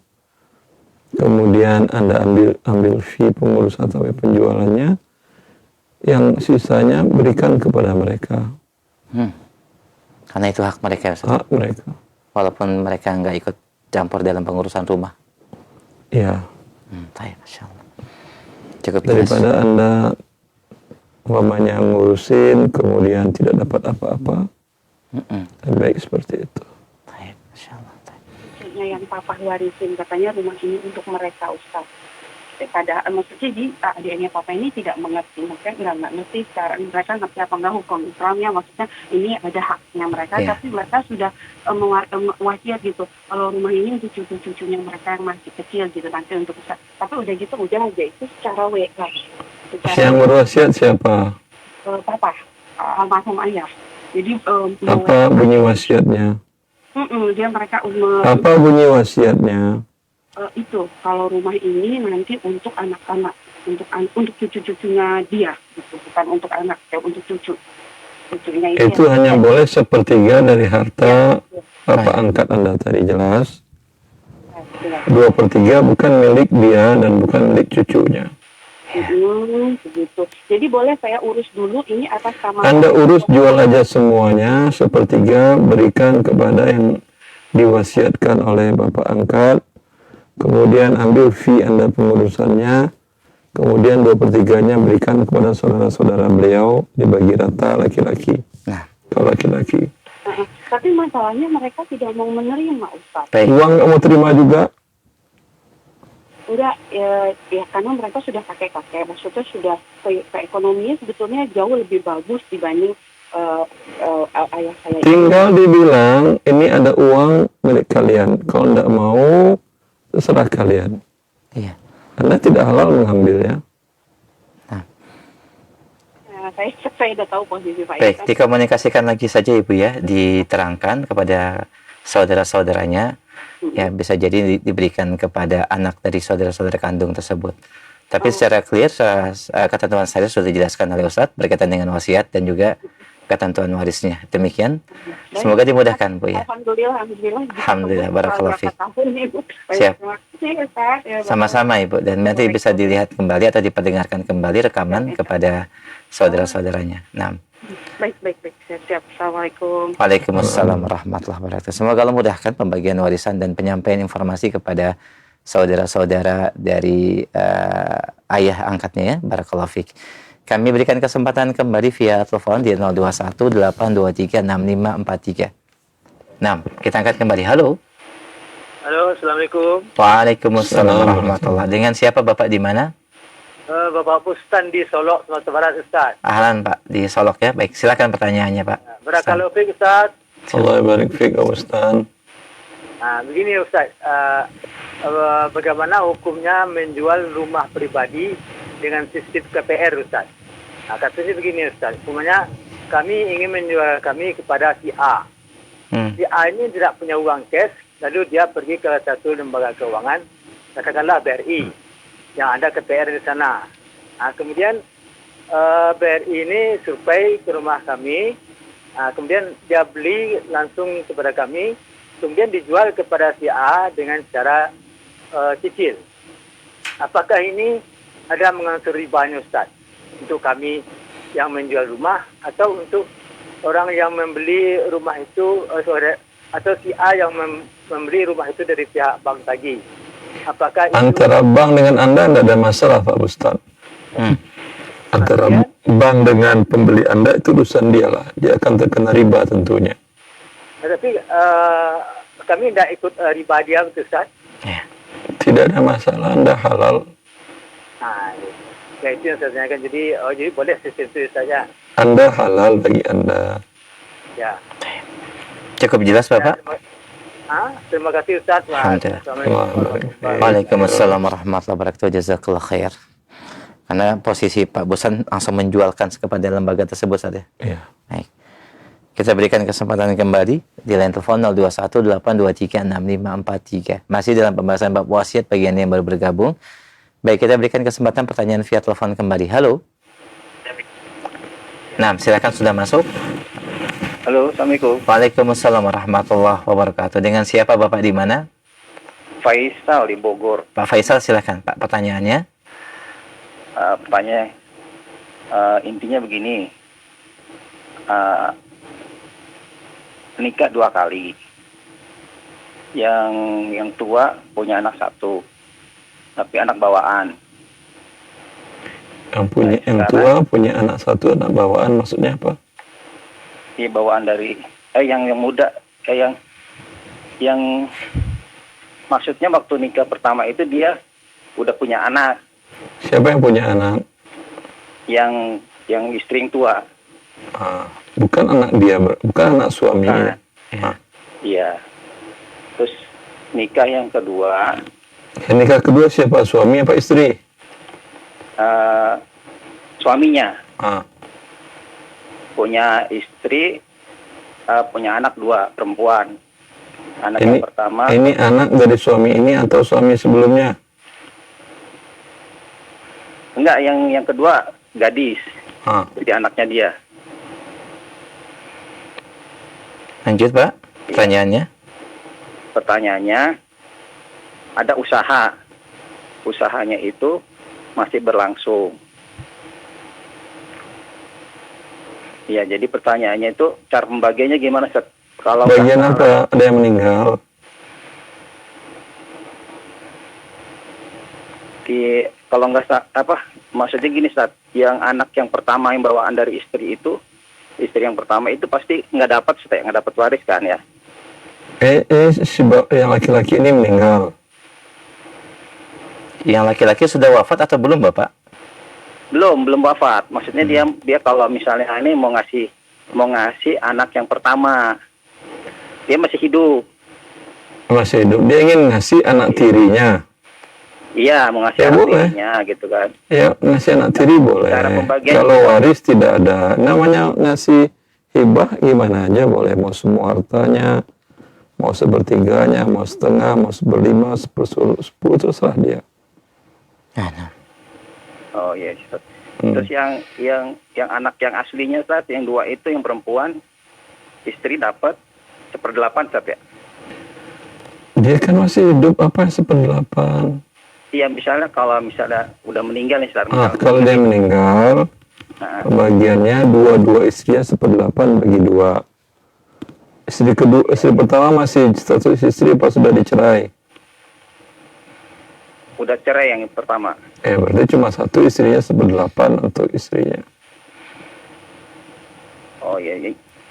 Kemudian Anda ambil fee pengurusan sampai penjualannya, yang sisanya berikan kepada mereka. Karena itu hak mereka, Ustaz. Hak mereka. Walaupun mereka nggak ikut campur dalam pengurusan rumah. Iya. Masya Allah. Cukup Daripada jelas. Anda umpamanya ngurusin kemudian tidak dapat apa-apa, lebih baik seperti itu. Cucunya yang papa warisin, katanya rumah ini untuk mereka, Ustaz. Padahal maksudnya adiknya papa ini tidak mengerti, maksudnya nggak ngerti secara mereka ngerti apa nggak hukum Islamnya, maksudnya ini ada haknya mereka, tapi mereka sudah wasiat gitu, kalau rumah ini untuk cucu-cucunya mereka yang masih kecil gitu, nanti untuk besar. Tapi udah gitu udah aja itu secara WK. Yang berwasiat siapa? Papa, almarhum ayah. Jadi apa bunyi wasiatnya? Dia mereka apa bunyi wasiatnya? Itu kalau rumah ini nanti untuk anak-anak, untuk cucu-cucunya dia, gitu. Bukan untuk anak, untuk cucunya itu hanya boleh sepertiga dari harta bapak angkat Anda tadi, jelas. 2/3 bukan milik dia dan bukan milik cucunya. Begitu. Jadi boleh saya urus dulu ini atas nama Anda urus, jual aja semuanya, 1/3 berikan kepada yang diwasiatkan oleh bapak angkat. Kemudian ambil fee Anda pengurusannya, kemudian 2/3-nya berikan kepada saudara-saudara beliau, dibagi rata laki-laki. Kalau laki-laki. Tapi masalahnya mereka tidak mau menerima, Ustaz. Uang nggak mau terima juga? Enggak, ya karena mereka sudah kakek-kakek, maksudnya sudah keekonominya sebetulnya jauh lebih bagus dibanding ayah saya. Tinggal dibilang ini ada uang milik kalian, kalau nggak mau terserah kalian. Iya. Anda tidak halal mengambilnya. Saya udah tahu posisi Pak. Baik, dikomunikasikan lagi saja Ibu ya, diterangkan kepada saudara-saudaranya, ya bisa jadi diberikan kepada anak dari saudara-saudara kandung tersebut. Tapi secara clear, ketentuan syariat sudah dijelaskan oleh Ustadz berkaitan dengan wasiat dan juga ketentuan warisnya. Demikian. Semoga dimudahkan Bu ya. Alhamdulillah, barakallahu fiik. Siap. Sama-sama Ibu, dan nanti bisa dilihat kembali atau diperdengarkan kembali rekaman kepada saudara-saudaranya. Nah. Baik. Siap. Assalamualaikum. Waalaikumsalam warahmatullahi wabarakatuh. Semoga Allah mudahkan pembagian warisan dan penyampaian informasi kepada saudara-saudara dari ayah angkatnya ya. Barakallahu fiik. Kami berikan kesempatan kembali via telepon di 0218236543. Nah, kita angkat kembali. Halo. Halo, Assalamualaikum. Waalaikumsalam warahmatullahi. Dengan siapa Bapak di mana? Bapak Bustan di Solok, Sumatera Barat, Ustaz. Ahlan Pak, di Solok ya. Baik, silakan pertanyaannya Pak. Barakallahu fiik, Ustaz. Allah barik fiik, Ustaz. Begini Ustaz, bagaimana hukumnya menjual rumah pribadi dengan sistem KPR, Ustaz? Katanya begini Ustaz, hukumnya kami ingin menjual kami kepada si A. Si A ini tidak punya uang cash, lalu dia pergi ke satu lembaga keuangan, katakanlah BRI, yang ada KPR di sana. Kemudian BRI ini survei ke rumah kami, kemudian dia beli langsung kepada kami, kemudian dijual kepada si A dengan cara cicil. Apakah ini ada mengatur ribanya Ustaz untuk kami yang menjual rumah atau untuk orang yang membeli rumah itu atau si A yang membeli rumah itu dari pihak bank tadi? Apakah antara bank dengan Anda tidak ada masalah Pak Ustaz. Antara bank dengan pembeli Anda itu urusan dia lah, dia akan terkena riba tentunya. Tapi kami tidak ikut riba dia, betul Ustaz? Tidak ada masalah, Anda halal. Ya itu yang saya tanyakan. Jadi boleh sistem itu saja. Anda halal bagi Anda. Ya. Cukup jelas Bapak? Terima kasih Ustaz. Waalaikumsalam warahmatullahi wabarakatuh. Jazakallah khair. Karena posisi Pak Busan langsung menjualkan kepada lembaga tersebut saja. Iya. Baik. Kita berikan kesempatan kembali di line telepon 0218236543. Masih dalam pembahasan bab wasiat bagi yang baru bergabung. Baik, kita berikan kesempatan pertanyaan via telepon kembali. Halo. Nah, silakan sudah masuk. Halo, Assalamualaikum. Waalaikumsalam warahmatullahi wabarakatuh. Dengan siapa Bapak di mana? Faisal di Bogor. Pak Faisal, silakan Pak, pertanyaannya. Intinya begini. Nikah 2 kali. Yang tua punya anak 1. Tapi anak bawaan. Yang tua punya anak satu, anak bawaan maksudnya apa? Iya, bawaan dari yang muda, yang maksudnya waktu nikah pertama itu dia udah punya anak. Siapa yang punya anak? Yang istri yang tua. Bukan anak dia, bukan anak suaminya. Iya. Terus nikah yang kedua. Yang nikah kedua siapa? Suami apa istri? Suaminya. Punya istri, punya anak 2 perempuan. Anak yang pertama. Ini anak dari suami ini atau suami sebelumnya? Enggak, yang kedua gadis. Jadi anaknya dia. Lanjut, Pak. Pertanyaannya? Pertanyaannya, ada usaha. Usahanya itu masih berlangsung. Ya, jadi pertanyaannya itu cara pembagiannya gimana, Ustaz? Kalau bagian apa? Ada yang meninggal? Kalau nggak maksudnya gini, Ustaz, yang anak yang pertama yang bawaan dari istri yang pertama itu pasti nggak dapat waris kan ya? Yang laki-laki ini meninggal. Yang laki-laki sudah wafat atau belum, Bapak? Belum wafat. Maksudnya dia kalau misalnya ini mau ngasih anak yang pertama, dia masih hidup. Masih hidup. Dia ingin ngasih anak tirinya. Iya, mau ngasih anak tirinya gitu kan. Ya, ngasih anak tiri boleh. Kalau waris tidak ada. Namanya ngasih hibah gimana aja boleh. Mau semua hartanya, mau sepertiganya, mau setengah, mau seperlima, sepersepuluh, terserah dia. Oh iya, Ustaz. Terus yang anak yang aslinya, Ustaz, yang 2 itu yang perempuan, istri dapat 1/8, Ustaz ya? Dia kan masih hidup, apa 1/8? Iya, kalau misalnya udah meninggal nih, Ustaz. Kalau dia meninggal, pembagiannya 2 istrinya 1/8 bagi 2. Istri pertama masih status istri apa sudah dicerai? Udah cerai yang pertama. Berarti cuma 1 istrinya 1/8 untuk istrinya. Oh iya.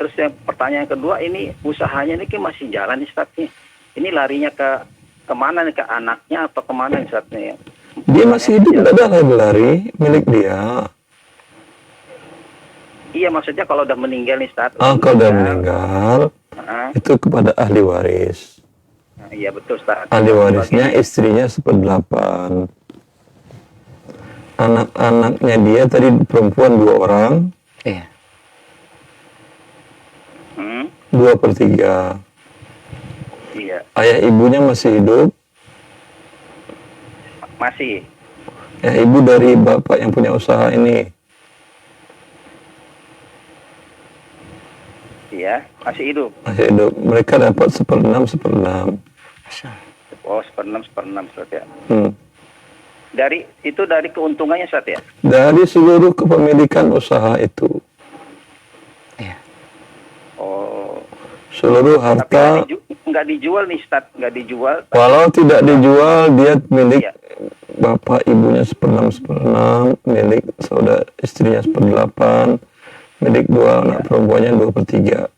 Terus yang pertanyaan kedua, ini usahanya ini masih jalan nih, Ustaz nih. Ini larinya kemana nih, ke anaknya atau kemana nih, Ustaz nih? Dia masih hidup, tidak ada lari milik dia. Iya, maksudnya kalau udah meninggal nih, Ustaz. Kalau udah meninggal, itu kepada ahli waris. Iya betul, Ustaz. Ahli warisnya istrinya 1/8. Anak-anaknya dia tadi perempuan 2 orang. Iya. 2/3. Iya. Ayah ibunya masih hidup? Masih. Ya, ibu dari bapak yang punya usaha ini. Iya, masih hidup. Masih hidup. Mereka dapat 1/6. Oh, 1/6, Ustaz ya. Dari keuntungannya, Ustaz ya? Dari seluruh kepemilikan usaha itu. Iya. Oh. Seluruh harta. Tapi nggak dijual nih, Ustaz, nggak dijual. Walau tidak dijual, dia milik bapak ibunya 1/6, milik saudara istrinya 1/8, milik 2 anak perempuannya 2/3.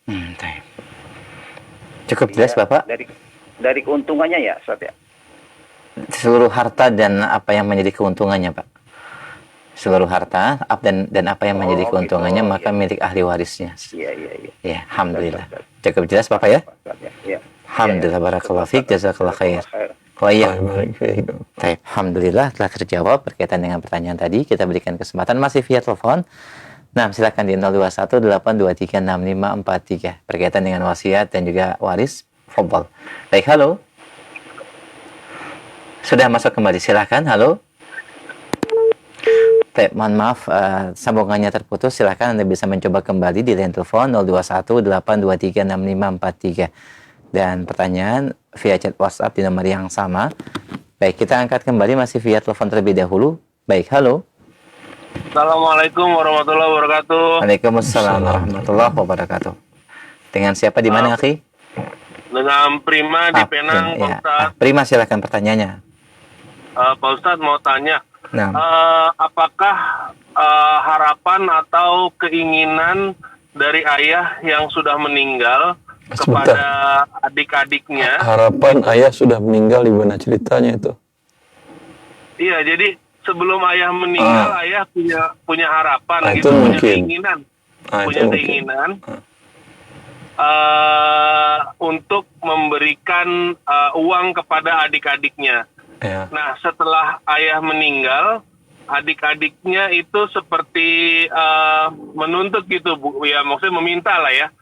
Cukup jelas, Bapak? Dari keuntungannya ya, Ustaz ya? Seluruh harta dan apa yang menjadi keuntungannya, Pak. Seluruh harta dan apa yang menjadi keuntungannya maka milik ahli warisnya. Iya. Ya, alhamdulillah. Cukup jelas, Bapak ya? Iya. Alhamdulillah, barakallahu fiik, jazakallah khair. Oh iya. Baik, alhamdulillah telah terjawab berkaitan dengan pertanyaan tadi. Kita berikan kesempatan masih via telepon. Nah, silakan di 0218236543 berkaitan dengan wasiat dan juga waris. Fadhal. Baik, halo. Sudah masuk kembali, silakan. Halo. Baik, mohon maaf, sambungannya terputus. Silakan Anda bisa mencoba kembali di line telepon 0218236543. Dan pertanyaan via chat WhatsApp di nomor yang sama. Baik, kita angkat kembali masih via telepon terlebih dahulu. Baik, halo. Assalamualaikum warahmatullahi wabarakatuh. Waalaikumsalam warahmatullahi wabarakatuh. Dengan siapa di mana, Aki? Dengan Prima di Penang, Pak Ustadz. Prima, silakan pertanyaannya. Pak Ustadz mau tanya, apakah harapan atau keinginan dari ayah yang sudah meninggal kepada adik-adiknya? Harapan ayah sudah meninggal, gimana ceritanya itu? Iya, jadi sebelum ayah meninggal, ayah punya harapan, itu punya mungkin. keinginan, untuk memberikan uang kepada adik-adiknya. Ya. Nah, setelah ayah meninggal, adik-adiknya itu seperti menuntut gitu, Bu. Ya, maksudnya meminta lah ya,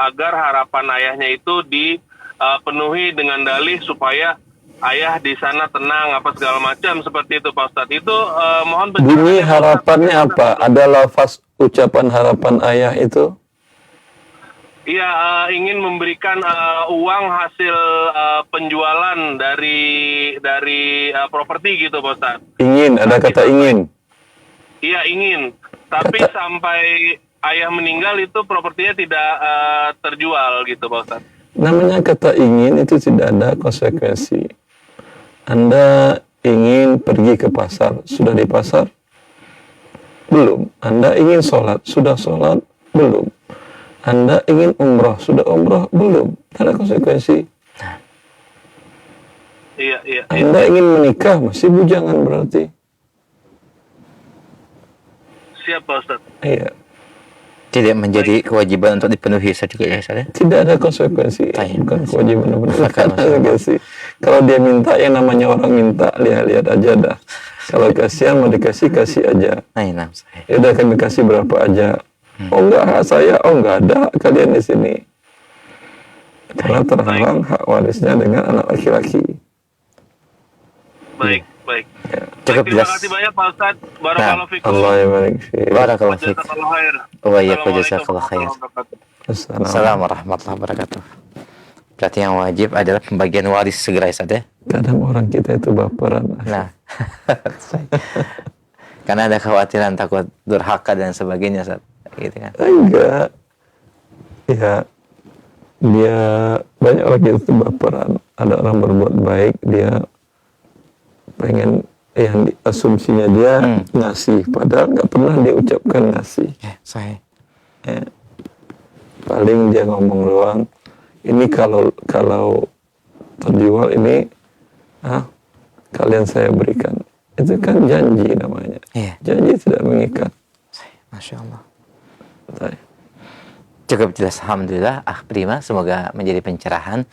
agar harapan ayahnya itu dipenuhi dengan dalih supaya ayah di sana tenang apa segala macam seperti itu, Pak Ustadz. Itu mohon Bunyi pencerahannya, harapannya apa? Ada lafaz ucapan harapan ayah itu? Iya, ingin memberikan uang hasil penjualan dari properti gitu, Pak Ustadz. Ingin, ada kata ingin. Iya, ingin. Tapi sampai ayah meninggal itu propertinya tidak terjual gitu, Pak Ustadz. Namanya kata ingin itu tidak ada konsekuensi. Anda ingin pergi ke pasar, sudah di pasar? Belum. Anda ingin sholat, sudah sholat? Belum. Anda ingin umroh, sudah umroh? Belum. Ada konsekuensi. Iya. Anda ingin menikah, masih bujangan berarti. Siap, Pak Ustadz. Iya. Tidak menjadi kewajiban untuk dipenuhi sedikit ya, Ustaz? Tidak ada konsekuensi. Bukan kewajiban benar. Konsekuensi. Kalau dia minta, yang namanya orang minta, lihat-lihat aja dah. Kalau kasihan mau dikasih, kasih aja. Ya udah, kami kasih berapa aja. Oh enggak, hak saya. Oh enggak ada kalian di sini. Karena terhalang hak warisnya dengan anak laki-laki. Baik. Cukup Terima jelas. kasih banyak, Pak Ustadz. Barakallahu fikum. Allah ya barik fiik. Barakallahu fiik. Jazakallahu khair. Wa iyyakum jazakallahu khair. Assalamualaikum warahmatullahi wabarakatuh. Berarti yang wajib adalah pembagian waris segera, Ustaz ya? Kadang orang kita itu baperan. Nah. Karena ada kekhawatiran takut durhaka dan sebagainya, Ustaz. Gitu kan? Enggak. Ya, dia banyak orang itu baperan. Ada orang berbuat baik, dia pengen yang asumsinya dia ngasih, padahal nggak pernah dia ucapkan ngasih. Saya. Paling dia ngomong doang. Ini kalau terjual ini, kalian saya berikan. Itu kan janji namanya. Janji tidak mengikat. Masya Allah. Cukup jelas, alhamdulillah. Prima, semoga menjadi pencerahan.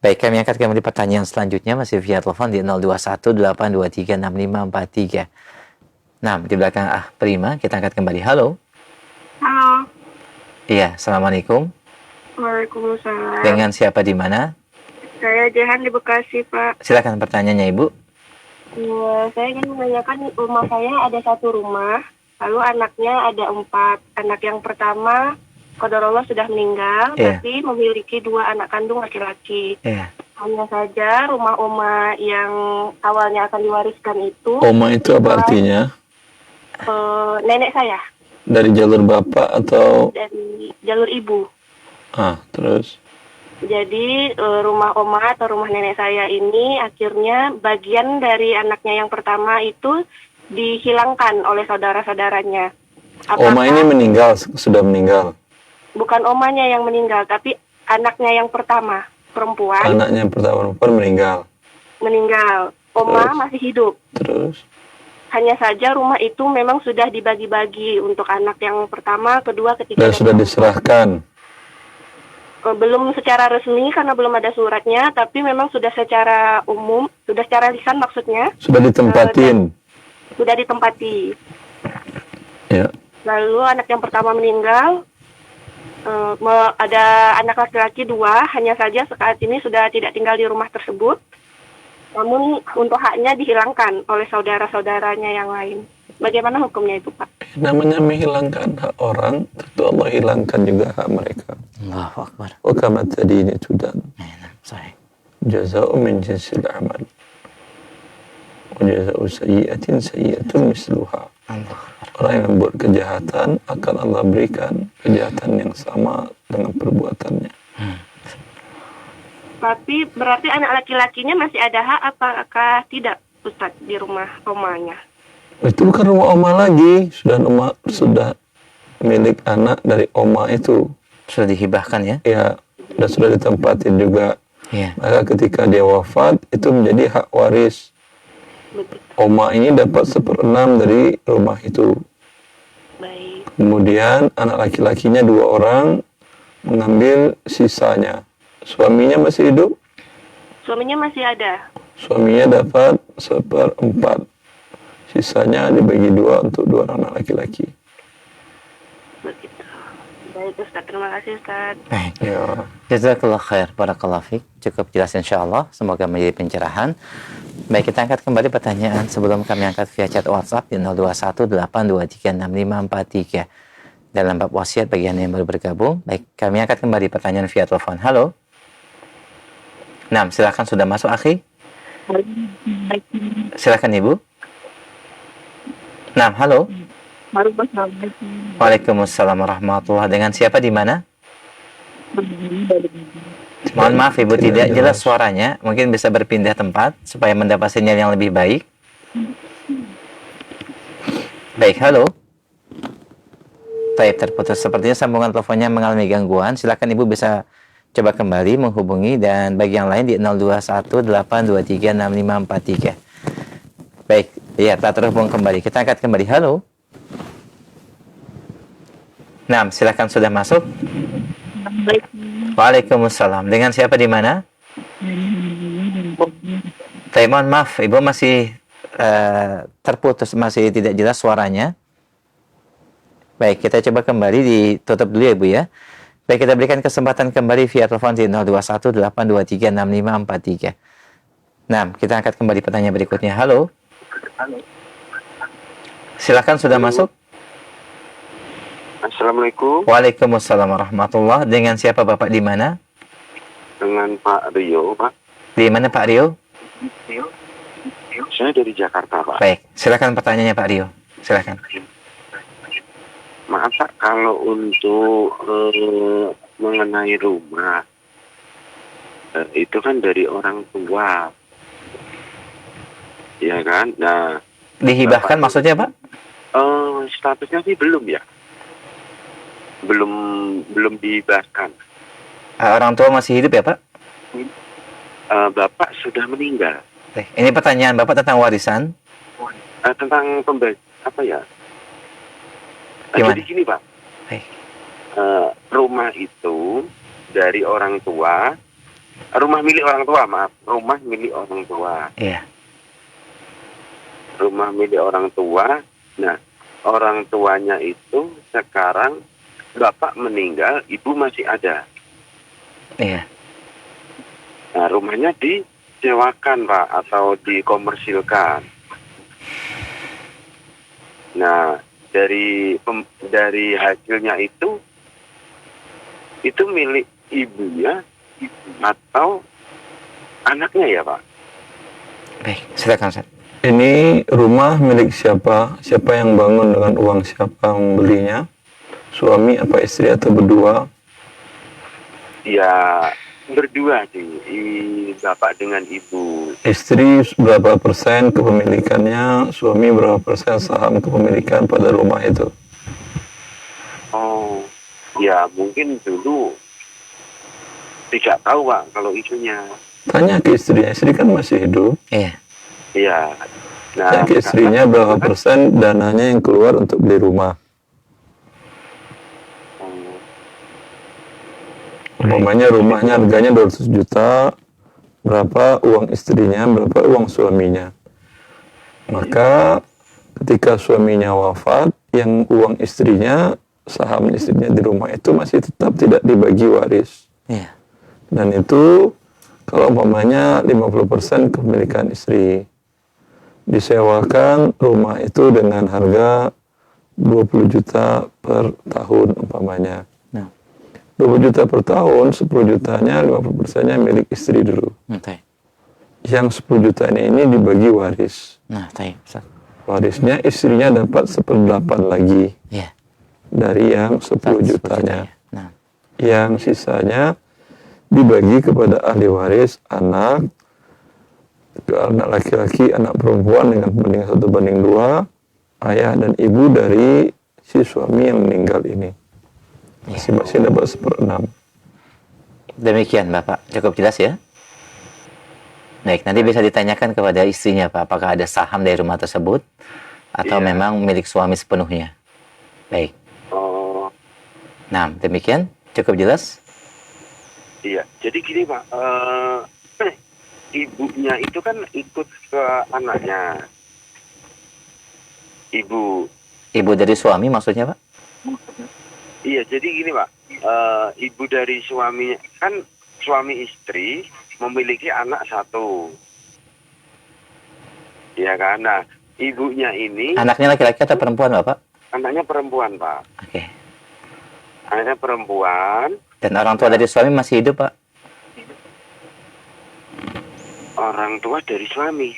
Baik, kami angkat kembali pertanyaan selanjutnya masih via telepon di 0218236543. Nah, di belakang Prima kita angkat kembali. Halo. Halo. Iya, assalamualaikum. Waalaikumsalam. Dengan siapa di mana? Saya Jehan di Bekasi, Pak. Silakan pertanyaannya, Ibu. Saya ingin menanyakan, rumah saya ada satu rumah, lalu anaknya ada 4. Anak yang pertama qadarullah sudah meninggal, tapi memiliki 2 anak kandung laki-laki. Hanya saja rumah oma yang awalnya akan diwariskan itu. Oma itu apa artinya? Nenek saya. Dari jalur bapak atau? Dari jalur ibu. Terus? Jadi rumah oma atau rumah nenek saya ini akhirnya bagian dari anaknya yang pertama itu dihilangkan oleh saudara-saudaranya. Oma ini meninggal, sudah meninggal? Bukan omanya yang meninggal, tapi anaknya yang pertama, perempuan. Anaknya yang pertama perempuan meninggal. Oma masih hidup. Terus? Hanya saja rumah itu memang sudah dibagi-bagi untuk anak yang pertama, kedua, ketiga. Dan sudah diserahkan? Belum secara resmi karena belum ada suratnya, tapi memang sudah secara umum, sudah secara lisan maksudnya. Sudah ditempatin? Sudah ditempati. Ya. Lalu anak yang pertama meninggal. Ada anak laki-laki 2, hanya saja saat ini sudah tidak tinggal di rumah tersebut. Namun untuk haknya dihilangkan oleh saudara-saudaranya yang lain. Bagaimana hukumnya itu, Pak? Namanya menghilangkan hak orang, tentu Allah hilangkan juga hak mereka. Allahu Akbar. Wa kama tadini tudan. Jaza'u min jinsil amal. Wa jaza'u sayyi'atin sayyi'atun misluha. Orang yang membuat kejahatan akan Allah berikan kejahatan yang sama dengan perbuatannya. Tapi berarti anak laki-lakinya masih ada hak apakah tidak? Ustadz di rumah omanya. Itu bukan rumah oma lagi, sudah milik anak dari oma itu. Sudah dihibahkan ya? Ya, dan sudah ditempatin juga. Ya. Maka ketika dia wafat, itu menjadi hak waris. Oma ini dapat 1/6 dari rumah itu. Baik. Kemudian anak laki-lakinya 2 orang mengambil sisanya. Suaminya masih hidup? Suaminya masih ada. Suaminya dapat 1/4. Sisanya dibagi 2 untuk 2 orang anak laki-laki. Begitu. Baik Ustadz, terima kasih Ustadz. Baik. Ya. Jazakallah khair, barakallahu fiik. Cukup jelas insyaallah. Semoga menjadi pencerahan. Baik, kita angkat kembali pertanyaan sebelum kami angkat via chat WhatsApp di 0218236543. Dalam bab wasiat bagi Anda yang baru bergabung. Baik, kami angkat kembali pertanyaan via telepon. Halo. Nah, silakan, sudah masuk akhi. Silakan Ibu. Nah, halo. Waalaikumsalam warahmatullahi. Dengan siapa di mana? Mohon maaf Ibu, tidak jelas suaranya. Mungkin bisa berpindah tempat supaya mendapat sinyal yang lebih baik. Baik, halo. Baik, terputus. Sepertinya sambungan teleponnya mengalami gangguan. Silakan Ibu bisa coba kembali menghubungi, dan bagi yang lain di 0218236543. Baik, ya, tak terhubung kembali. Kita angkat kembali. Halo. Nah, silakan, sudah masuk. Waalaikumsalam. Dengan siapa di mana? Tapi mohon maaf, Ibu masih terputus, masih tidak jelas suaranya. Baik, kita coba kembali, ditutup dulu ya Ibu ya. Baik, kita berikan kesempatan kembali via telepon di 0218236543. Nah, kita angkat kembali pertanyaan berikutnya. Halo. Silakan, sudah masuk. Assalamualaikum. Waalaikumsalam warahmatullahi. Dengan siapa Bapak di mana? Dengan Pak Rio, Pak. Di mana Pak Rio? Saya dari Jakarta, Pak. Baik, silakan pertanyaannya Pak Rio. Silakan. Maaf Pak, kalau untuk mengenai rumah, itu kan dari orang tua, ya kan? Nah, dihibahkan maksudnya Pak? Statusnya sih belum ya, belum dihibahkan. Orang tua masih hidup ya Pak? Bapak sudah meninggal. Ini pertanyaan Bapak tentang warisan? Tentang apa ya? Gimana? Jadi gini Pak, rumah itu dari orang tua, rumah milik orang tua, maaf, rumah milik orang tua. Iya. Rumah milik orang tua. Nah, orang tuanya itu sekarang bapak meninggal, ibu masih ada. Iya. Nah, rumahnya disewakan Pak, atau dikomersilkan. Nah, dari hasilnya itu milik ibunya atau anaknya ya Pak? Baik, silakan Ustaz. Ini rumah milik siapa? Siapa yang bangun dengan uang siapa membelinya? Suami apa istri atau berdua? Ya, berdua sih, bapak dengan ibu. Istri berapa persen kepemilikannya, suami berapa persen saham kepemilikan pada rumah itu? Oh, ya mungkin dulu tidak tahu Pak kalau isunya. Tanya ke istrinya, istri kan masih hidup. Iya. Iya. Nah, tanya ke istrinya berapa persen dananya yang keluar untuk beli rumah. Umpamanya rumahnya harganya 200 juta, berapa uang istrinya, berapa uang suaminya. Maka ketika suaminya wafat, yang uang istrinya, saham istrinya di rumah itu masih tetap tidak dibagi waris. Iya. Dan itu kalau umpamanya 50% kepemilikan istri, disewakan rumah itu dengan harga 20 juta per tahun umpamanya. 20 juta per tahun, 10 jutanya, 50%-nya milik istri dulu. Yang 10 juta ini dibagi waris. Warisnya istrinya dapat 1/8 lagi. Dari yang 10 jutanya. Yang sisanya dibagi kepada ahli waris, anak, ke anak laki-laki, anak perempuan dengan perbandingan 1:2, ayah dan ibu dari si suami yang meninggal ini. Masing-masing dapat 1/6. Demikian Bapak, cukup jelas ya? Baik, nanti bisa ditanyakan kepada istrinya Pak, apakah ada saham dari rumah tersebut atau memang milik suami sepenuhnya. Baik. Oh. Nah, demikian, cukup jelas? Iya, jadi gini Pak, ibunya itu kan ikut ke anaknya. Ibu dari suami maksudnya Pak? Iya, jadi gini Pak, ibu dari suami, kan suami istri memiliki anak 1. Ya kan, nah ibunya ini... Anaknya laki-laki atau perempuan Bapak? Anaknya perempuan Pak. Oke. Anaknya perempuan. Dan orang tua dari suami masih hidup Pak? Orang tua dari suami.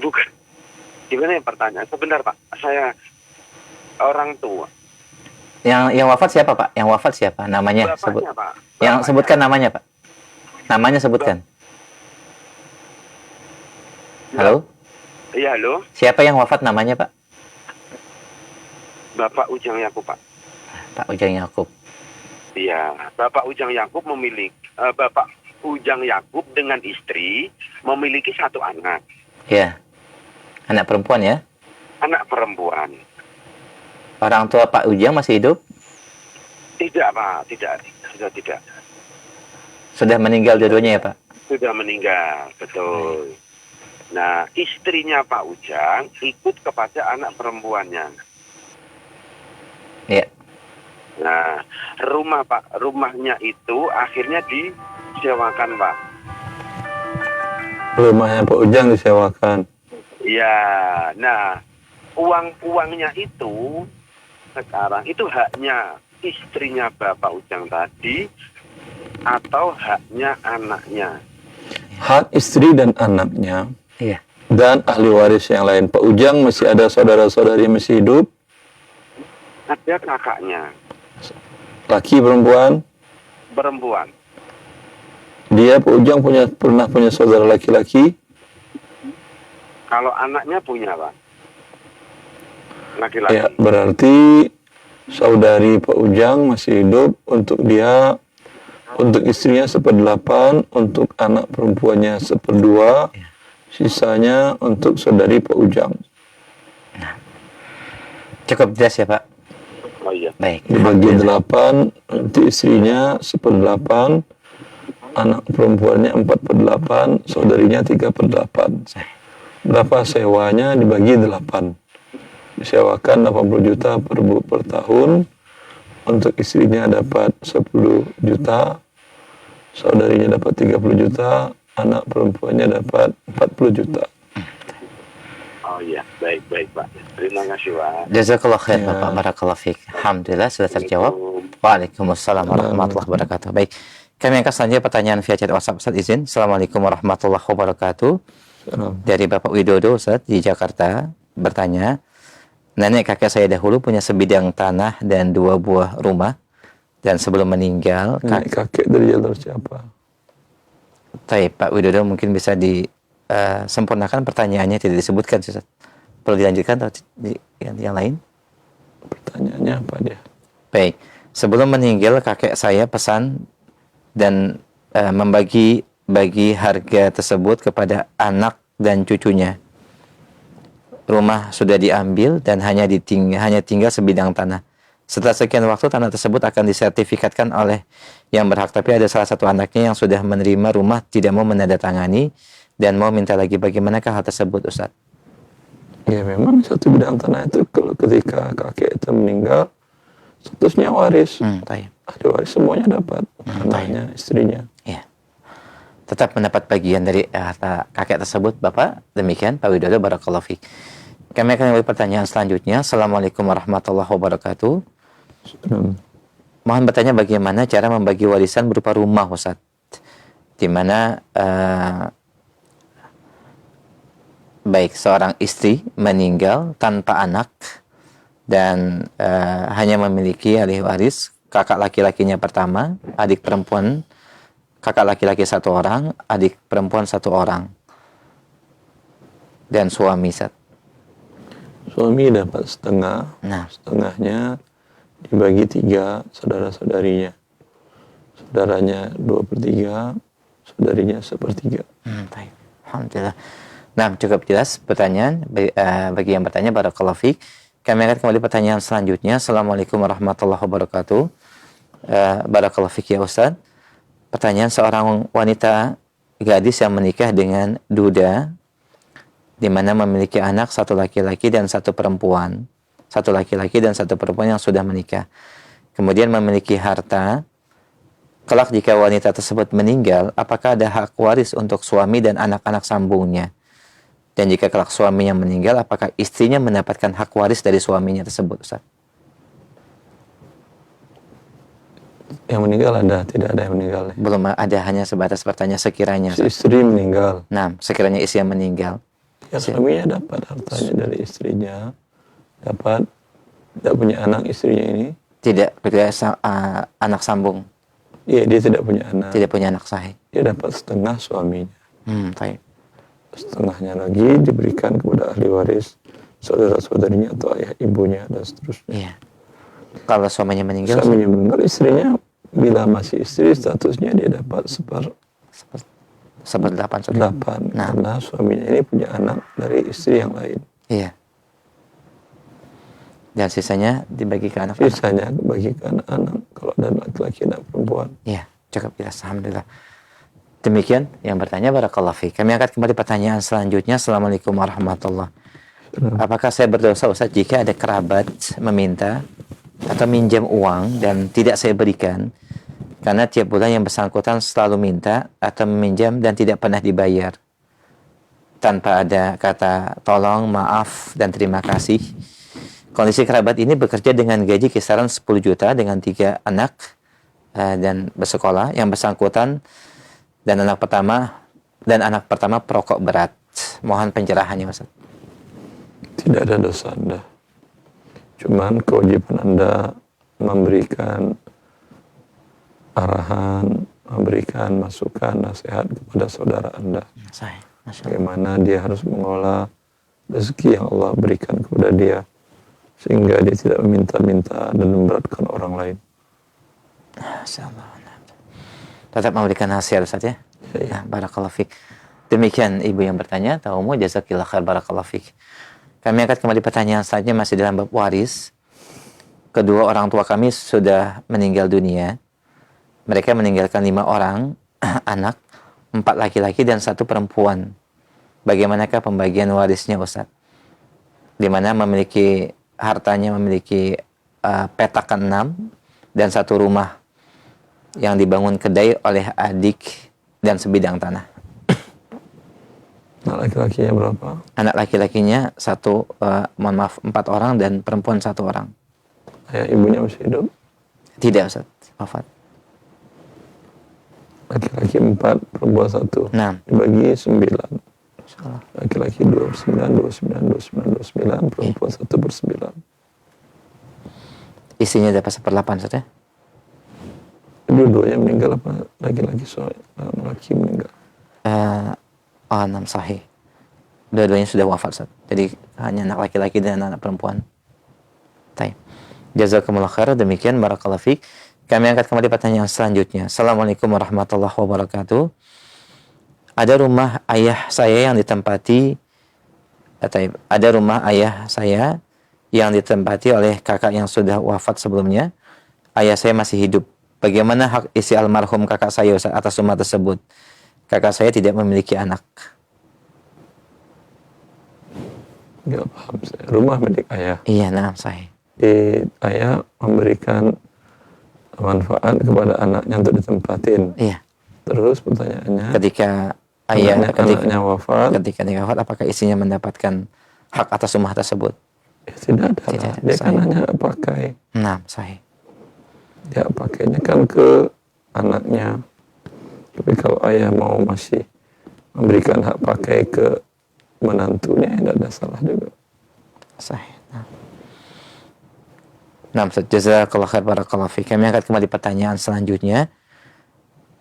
Bukan. Gimana ya pertanyaan? Sebentar Pak, saya orang tua. Yang wafat siapa Pak? Yang wafat siapa? Namanya Bapaknya, sebut. Pak. Yang sebutkan namanya Pak. Namanya sebutkan. Halo? Iya, halo. Siapa yang wafat namanya Pak? Bapak Ujang Yakub Pak. Pak Ujang Yakub. Iya, Bapak Ujang Yakub Bapak Ujang Yakub dengan istri memiliki 1 anak. Ya. Anak perempuan ya? Anak perempuan. Orang tua Pak Ujang masih hidup? Tidak Pak, tidak. Sudah meninggal dua-duanya ya Pak? Sudah meninggal, betul. Nah, istrinya Pak Ujang ikut kepada anak perempuannya. Iya. Nah, rumahnya itu akhirnya disewakan Pak. Rumahnya Pak Ujang disewakan. Ya, nah uangnya itu sekarang itu haknya istrinya Bapak Ujang tadi atau haknya anaknya? Hak istri dan anaknya. Iya. Dan ahli waris yang lain. Pak Ujang masih ada saudara-saudari yang masih hidup? Ada kakaknya. Laki perempuan? Perempuan. Dia Pak Ujang pernah punya saudara laki-laki? Kalau anaknya punya Pak. Laki-laki. Ya, berarti saudari Pak Ujang masih hidup, untuk istrinya 1/8, untuk anak perempuannya 1/2, sisanya untuk saudari Pak Ujang. Cukup jelas ya Pak? Oh iya. Baik. Dibagi 8, nanti istrinya 1/8, anak perempuannya 4/8, saudarinya 3/8. Berapa sewanya dibagi 8. Disewakan 80 juta per tahun. Untuk istrinya dapat 10 juta, saudarinya dapat 30 juta, anak perempuannya dapat 40 juta. Oh iya, baik Pak. Terima kasih Pak. Jazakallah khair Bapak, barakallahu fiik. Alhamdulillah sudah terjawab. Waalaikumsalam warahmatullahi wabarakatuh. Baik, kami angkat selanjutnya pertanyaan via chat WhatsApp. Ustaz izin. Assalamualaikum warahmatullahi wabarakatuh. Dari Bapak Widodo Ustaz di Jakarta bertanya, nenek kakek saya dahulu punya sebidang tanah dan 2 buah rumah, dan sebelum meninggal Nenek kakek dari jalur siapa? Baik, Pak Widodo mungkin bisa disempurnakan pertanyaannya, tidak disebutkan Ustaz. Perlu dilanjutkan atau yang lain? Pertanyaannya apa dia? Baik, sebelum meninggal kakek saya pesan dan membagi harga tersebut kepada anak dan cucunya. Rumah sudah diambil dan hanya tinggal sebidang tanah. Setelah sekian waktu tanah tersebut akan disertifikatkan oleh yang berhak, tapi ada salah satu anaknya yang sudah menerima rumah tidak mau menandatangani dan mau minta lagi. Bagaimanakah hal tersebut Ustaz? Ya memang satu bidang tanah itu kalau ketika kakek itu meninggal statusnya waris. Ada waris, semuanya dapat. Anaknya, istrinya. Ya. Tetap mendapat bagian dari harta kakek tersebut Bapak. Demikian Pak Widodo, barakallahu fiik. Kami akan memulai pertanyaan selanjutnya. Assalamualaikum warahmatullahi wabarakatuh. Mohon bertanya bagaimana cara membagi warisan berupa rumah Ustaz, di mana baik seorang istri meninggal tanpa anak dan hanya memiliki ahli waris kakak laki-lakinya pertama, adik perempuan kakak laki-laki 1 orang, adik perempuan 1 orang, dan suami, Ustaz. Suami dapat setengah, Nah. setengahnya dibagi 3 saudara-saudarinya. Saudaranya 2/3, saudarinya 1/3. Baik. Alhamdulillah. Nah, cukup jelas pertanyaan. Bagi yang bertanya, barakallahu fiik. Kami akan kembali pertanyaan selanjutnya. Assalamualaikum warahmatullahi wabarakatuh. Barakallahu fiik ya Ustaz. Pertanyaan, seorang wanita gadis yang menikah dengan duda, di mana memiliki anak 1 laki-laki dan 1 perempuan. 1 laki-laki dan 1 perempuan yang sudah menikah. Kemudian memiliki harta. Kelak jika wanita tersebut meninggal, apakah ada hak waris untuk suami dan anak-anak sambungnya? Dan jika kelak suaminya meninggal, apakah istrinya mendapatkan hak waris dari suaminya tersebut, Ustaz? Yang meninggal ada, tidak ada yang meninggal. Belum ada, hanya sebatas pertanyaan sekiranya. Si istri meninggal. Nah, sekiranya istri yang meninggal. Ya, suaminya dapat hartanya dari istrinya. Dapat, tidak punya anak istrinya ini. Tidak, anak sambung. Iya, dia tidak punya anak. Tidak punya anak sahih. Dia dapat setengah suaminya. Baik. Setengahnya lagi diberikan kepada ahli waris, saudara-saudarinya atau ayah ibunya dan seterusnya. Iya. Kalau suaminya meninggal, suaminya meninggal, istrinya bila masih istri statusnya dia dapat 1/8. Nah. Karena suaminya ini punya anak dari istri yang lain. Iya. Dan sisanya dibagi ke anak-anak. Sisanya dibagi ke anak-anak. Kalau ada laki-laki dan perempuan. Iya, cukup jelas. Alhamdulillah. Demikian yang bertanya, barakallahu fiik. Kami angkat kembali pertanyaan selanjutnya. Assalamualaikum warahmatullahi wabarakatuh. Apakah saya berdosa, Ustaz, jika ada kerabat meminta atau minjam uang dan tidak saya berikan? Karena tiap bulan yang bersangkutan selalu minta atau meminjam dan tidak pernah dibayar. Tanpa ada kata tolong, maaf, dan terima kasih. Kondisi kerabat ini bekerja dengan gaji kisaran 10 juta dengan 3 anak dan bersekolah. Yang bersangkutan dan anak pertama perokok berat. Mohon pencerahannya, Ustaz. Tidak ada dosa Anda. Cuman kewajiban Anda memberikan arahan, memberikan masukan, nasihat kepada saudara Anda. Bagaimana dia harus mengelola rezeki yang Allah berikan kepada dia, sehingga dia tidak meminta-minta dan memberatkan orang lain. Tetap memberikan nasihat, Ustaz ya. Nah, barakallahu fiik. Demikian ibu yang bertanya. Taumu jazakillah khair, barakallahu fiik. Kami akan kembali pertanyaan selanjutnya, masih dalam bab waris. Kedua orang tua kami sudah meninggal dunia. Mereka meninggalkan 5 orang anak, 4 laki-laki dan 1 perempuan. Bagaimanakah pembagian warisnya, Ustaz? Di mana hartanya memiliki petakan 6 dan 1 rumah yang dibangun kedai oleh adik dan sebidang tanah. Anak laki-lakinya berapa? Anak laki-lakinya 4 orang dan perempuan 1 orang. Ayah ibunya masih hidup? Tidak, Ustaz. Wafat. Laki-laki 4, perempuan 1. Nah. Dibagi 9. Laki-laki 29, perempuan 1/9. Isinya dapat 1/8, Ustaz ya? Dua-duanya meninggal apa laki-laki laki meninggal? 6 sahih. Dua-duanya sudah wafat, Ustaz. Jadi hanya anak laki-laki dan anak perempuan. Baik. Jazakumullah khair. Demikian barakallahu fiik. Kami angkat kembali pertanyaan selanjutnya. Assalamualaikum warahmatullahi wabarakatuh. Ada rumah ayah saya yang ditempati oleh kakak yang sudah wafat sebelumnya. Ayah saya masih hidup. Bagaimana hak isi almarhum kakak saya atas rumah tersebut? Kakak saya tidak memiliki anak. Enggak paham saya. Rumah milik ayah. Iya, nah saya. Ayah memberikan manfaat kepada anaknya untuk ditempatin. Iya. Terus pertanyaannya, ketika anaknya wafat, apakah istrinya mendapatkan hak atas rumah tersebut? Ya, tidak ada. Dia kan hanya pakai. Nah, sahih. Dia pakainya kan ke anaknya. Tapi kalau ayah mau masih memberikan hak pakai ke menantunya, tidak ada salah juga. Sahih. Nah, jazakallahu khair, barakallahu fiik. Kami akan kembali pertanyaan selanjutnya.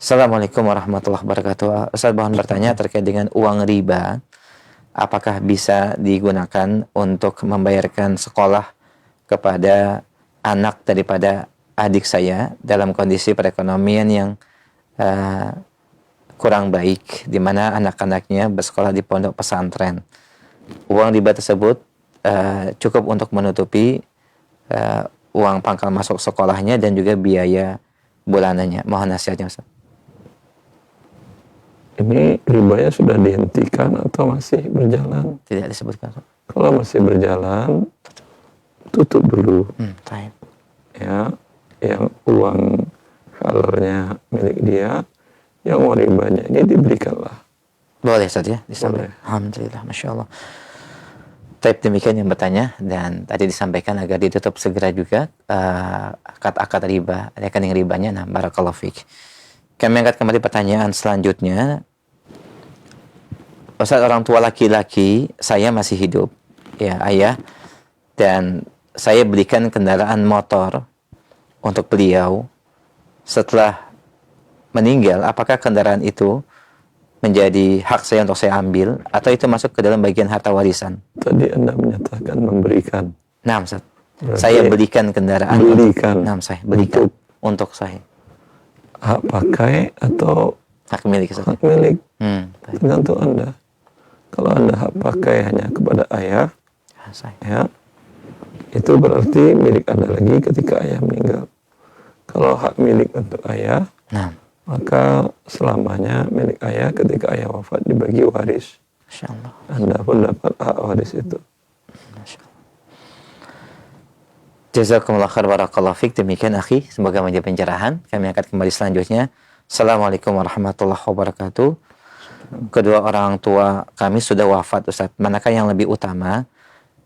Assalamualaikum warahmatullahi wabarakatuh. Ustaz mohon bertanya terkait dengan uang riba. Apakah bisa digunakan untuk membayarkan sekolah kepada anak daripada adik saya dalam kondisi perekonomian yang kurang baik, di mana anak-anaknya bersekolah di pondok pesantren. Uang riba tersebut cukup untuk menutupi uang pangkal masuk sekolahnya dan juga biaya bulanannya. Mohon nasihatnya, Ustaz. Ini ribanya sudah dihentikan atau masih berjalan? Tidak disebutkan. Kalau masih berjalan, tutup dulu. Ya, yang uang halalnya milik dia, yang uang ribanya ini diberikanlah. Boleh Ustaz ya? Boleh. Alhamdulillah, Masya Allah. Taib demikian yang bertanya, dan tadi disampaikan agar ditutup segera juga akad-akad riba, rekening ribanya. Nah, barakallahu fiik. Kami angkat kembali pertanyaan selanjutnya. Ustaz, orang tua laki-laki saya masih hidup, ya ayah, dan saya belikan kendaraan motor untuk beliau. Setelah meninggal, apakah kendaraan itu menjadi hak saya untuk saya ambil, atau itu masuk ke dalam bagian harta warisan? Tadi Anda menyatakan memberikan. Nah, Ustaz, saya belikan kendaraan. Belikan. Nah, saya belikan untuk saya. Hak pakai atau hak milik? Hak milik. Tergantung Anda. Kalau Anda hak pakai hanya kepada ayah, ya, itu berarti milik Anda lagi ketika ayah meninggal. Kalau hak milik untuk ayah, maka selamanya milik ayah. Ketika ayah wafat dibagi waris. Anda pun dapat hak waris itu. Jazakumullah khair, barakallahu fiik. Demikian akhi, semoga menjadi pencerahan. Kami akan kembali selanjutnya. Assalamualaikum warahmatullahi wabarakatuh. Kedua orang tua kami sudah wafat, Ustaz. Manakah yang lebih utama?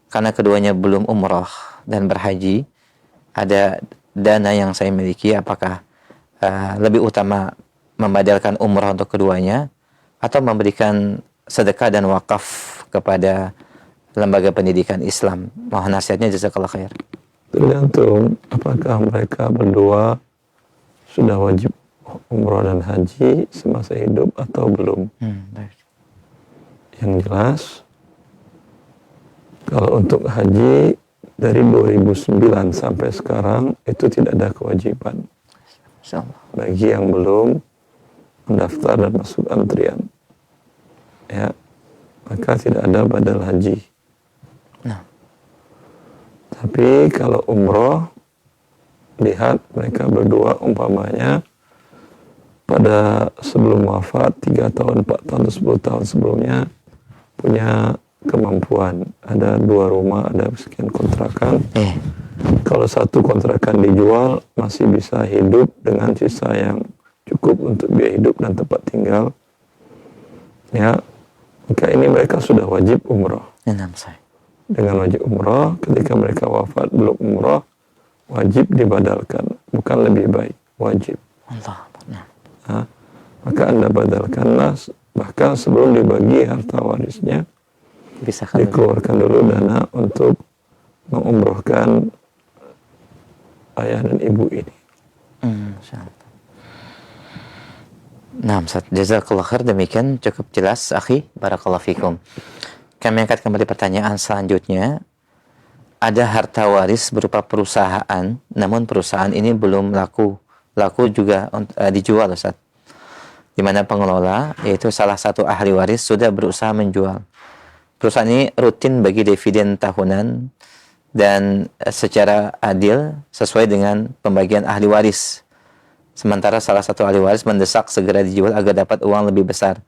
Karena keduanya belum umroh dan berhaji. Ada dana yang saya miliki, apakah lebih utama membadalkan umroh untuk keduanya atau memberikan sedekah dan wakaf kepada lembaga pendidikan Islam? Mohon nasihatnya, jazakallah khair. Tergantung apakah mereka berdua sudah wajib umrah dan haji semasa hidup atau belum. Yang jelas, kalau untuk haji dari 2009 sampai sekarang itu tidak ada kewajiban bagi yang belum mendaftar dan masuk antrian, ya, maka tidak ada badal haji. Tapi kalau umroh, lihat mereka berdua umpamanya pada sebelum wafat 3 tahun, 4 tahun, 10 tahun sebelumnya punya kemampuan. Ada 2 rumah, ada sekian kontrakan. Kalau satu kontrakan dijual, masih bisa hidup dengan sisa yang cukup untuk biaya hidup dan tempat tinggal. Ya, maka ini mereka sudah wajib umroh. Dengan wajib umroh, ketika mereka wafat belum umroh, wajib dibadalkan, bukan lebih baik, wajib. Maka Anda badalkanlah, bahkan sebelum dibagi harta warisnya, dikeluarkan dulu dana untuk mengumrohkan ayah dan ibu ini. Nah, Ustaz, jazakallah khair. Demikian cukup jelas, akhi, barakallahu fikum. Kami angkat kembali pertanyaan selanjutnya. Ada harta waris berupa perusahaan, namun perusahaan ini belum laku juga dijual, Ustaz. Di mana pengelola, yaitu salah satu ahli waris, sudah berusaha menjual. Perusahaan ini rutin bagi dividen tahunan dan secara adil sesuai dengan pembagian ahli waris. Sementara salah satu ahli waris mendesak segera dijual agar dapat uang lebih besar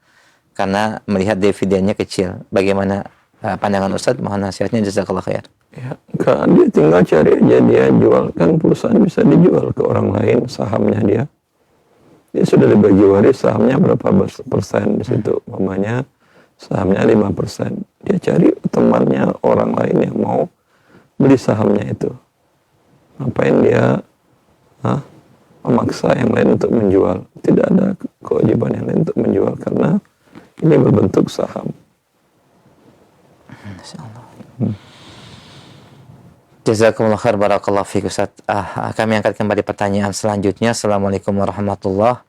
karena melihat dividennya kecil. Bagaimana pandangan Ustaz? Mohon nasihatnya, jazakallah khair. Ya, kan dia tinggal cari aja, dia jual, kan perusahaan bisa dijual ke orang lain sahamnya dia. Dia sudah dibagi waris sahamnya berapa persen di situ, mamanya sahamnya 5%. Dia cari temannya orang lain yang mau beli sahamnya itu. Ngapain dia memaksa yang lain untuk menjual? Tidak ada kewajiban yang lain untuk menjual karena ini berbentuk saham. Jazakumullah khair, barakallahu fiik, Ustaz. Kami angkat kembali pertanyaan selanjutnya. Assalamualaikum warahmatullahi.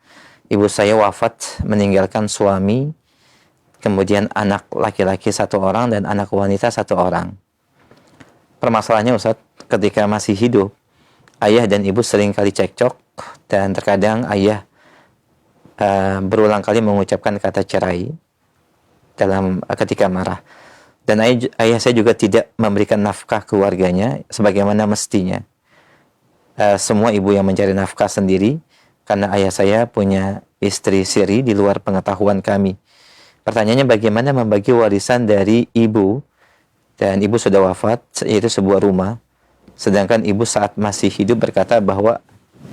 ibu saya wafat meninggalkan suami, kemudian anak laki-laki 1 orang dan anak wanita 1 orang. Permasalahannya Ustaz, ketika masih hidup, ayah dan ibu sering kali cekcok dan terkadang ayah berulang kali mengucapkan kata cerai ketika marah. Dan ayah saya juga tidak memberikan nafkah keluarganya sebagaimana mestinya. Semua ibu yang mencari nafkah sendiri karena ayah saya punya istri siri di luar pengetahuan kami. Pertanyaannya bagaimana membagi warisan dari ibu, dan ibu sudah wafat, yaitu sebuah rumah. Sedangkan ibu saat masih hidup berkata bahwa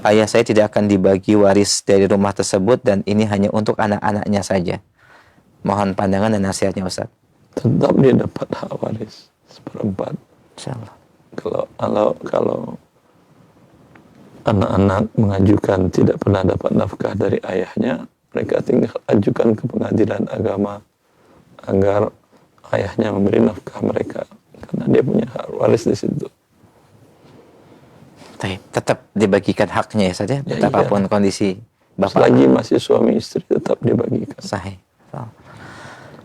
ayah saya tidak akan dibagi waris dari rumah tersebut dan ini hanya untuk anak-anaknya saja. Mohon pandangan dan nasihatnya Ustaz. Tetap dia dapat hak waris 1/4. Insyaallah. Kalau anak-anak mengajukan tidak pernah dapat nafkah dari ayahnya, mereka tinggal ajukan ke pengadilan agama agar ayahnya memberi nafkah mereka, karena dia punya hak waris di situ. Tetap dibagikan haknya ya saja, betapapun kondisi bapak. Selagi masih suami istri tetap dibagikan. Sahih.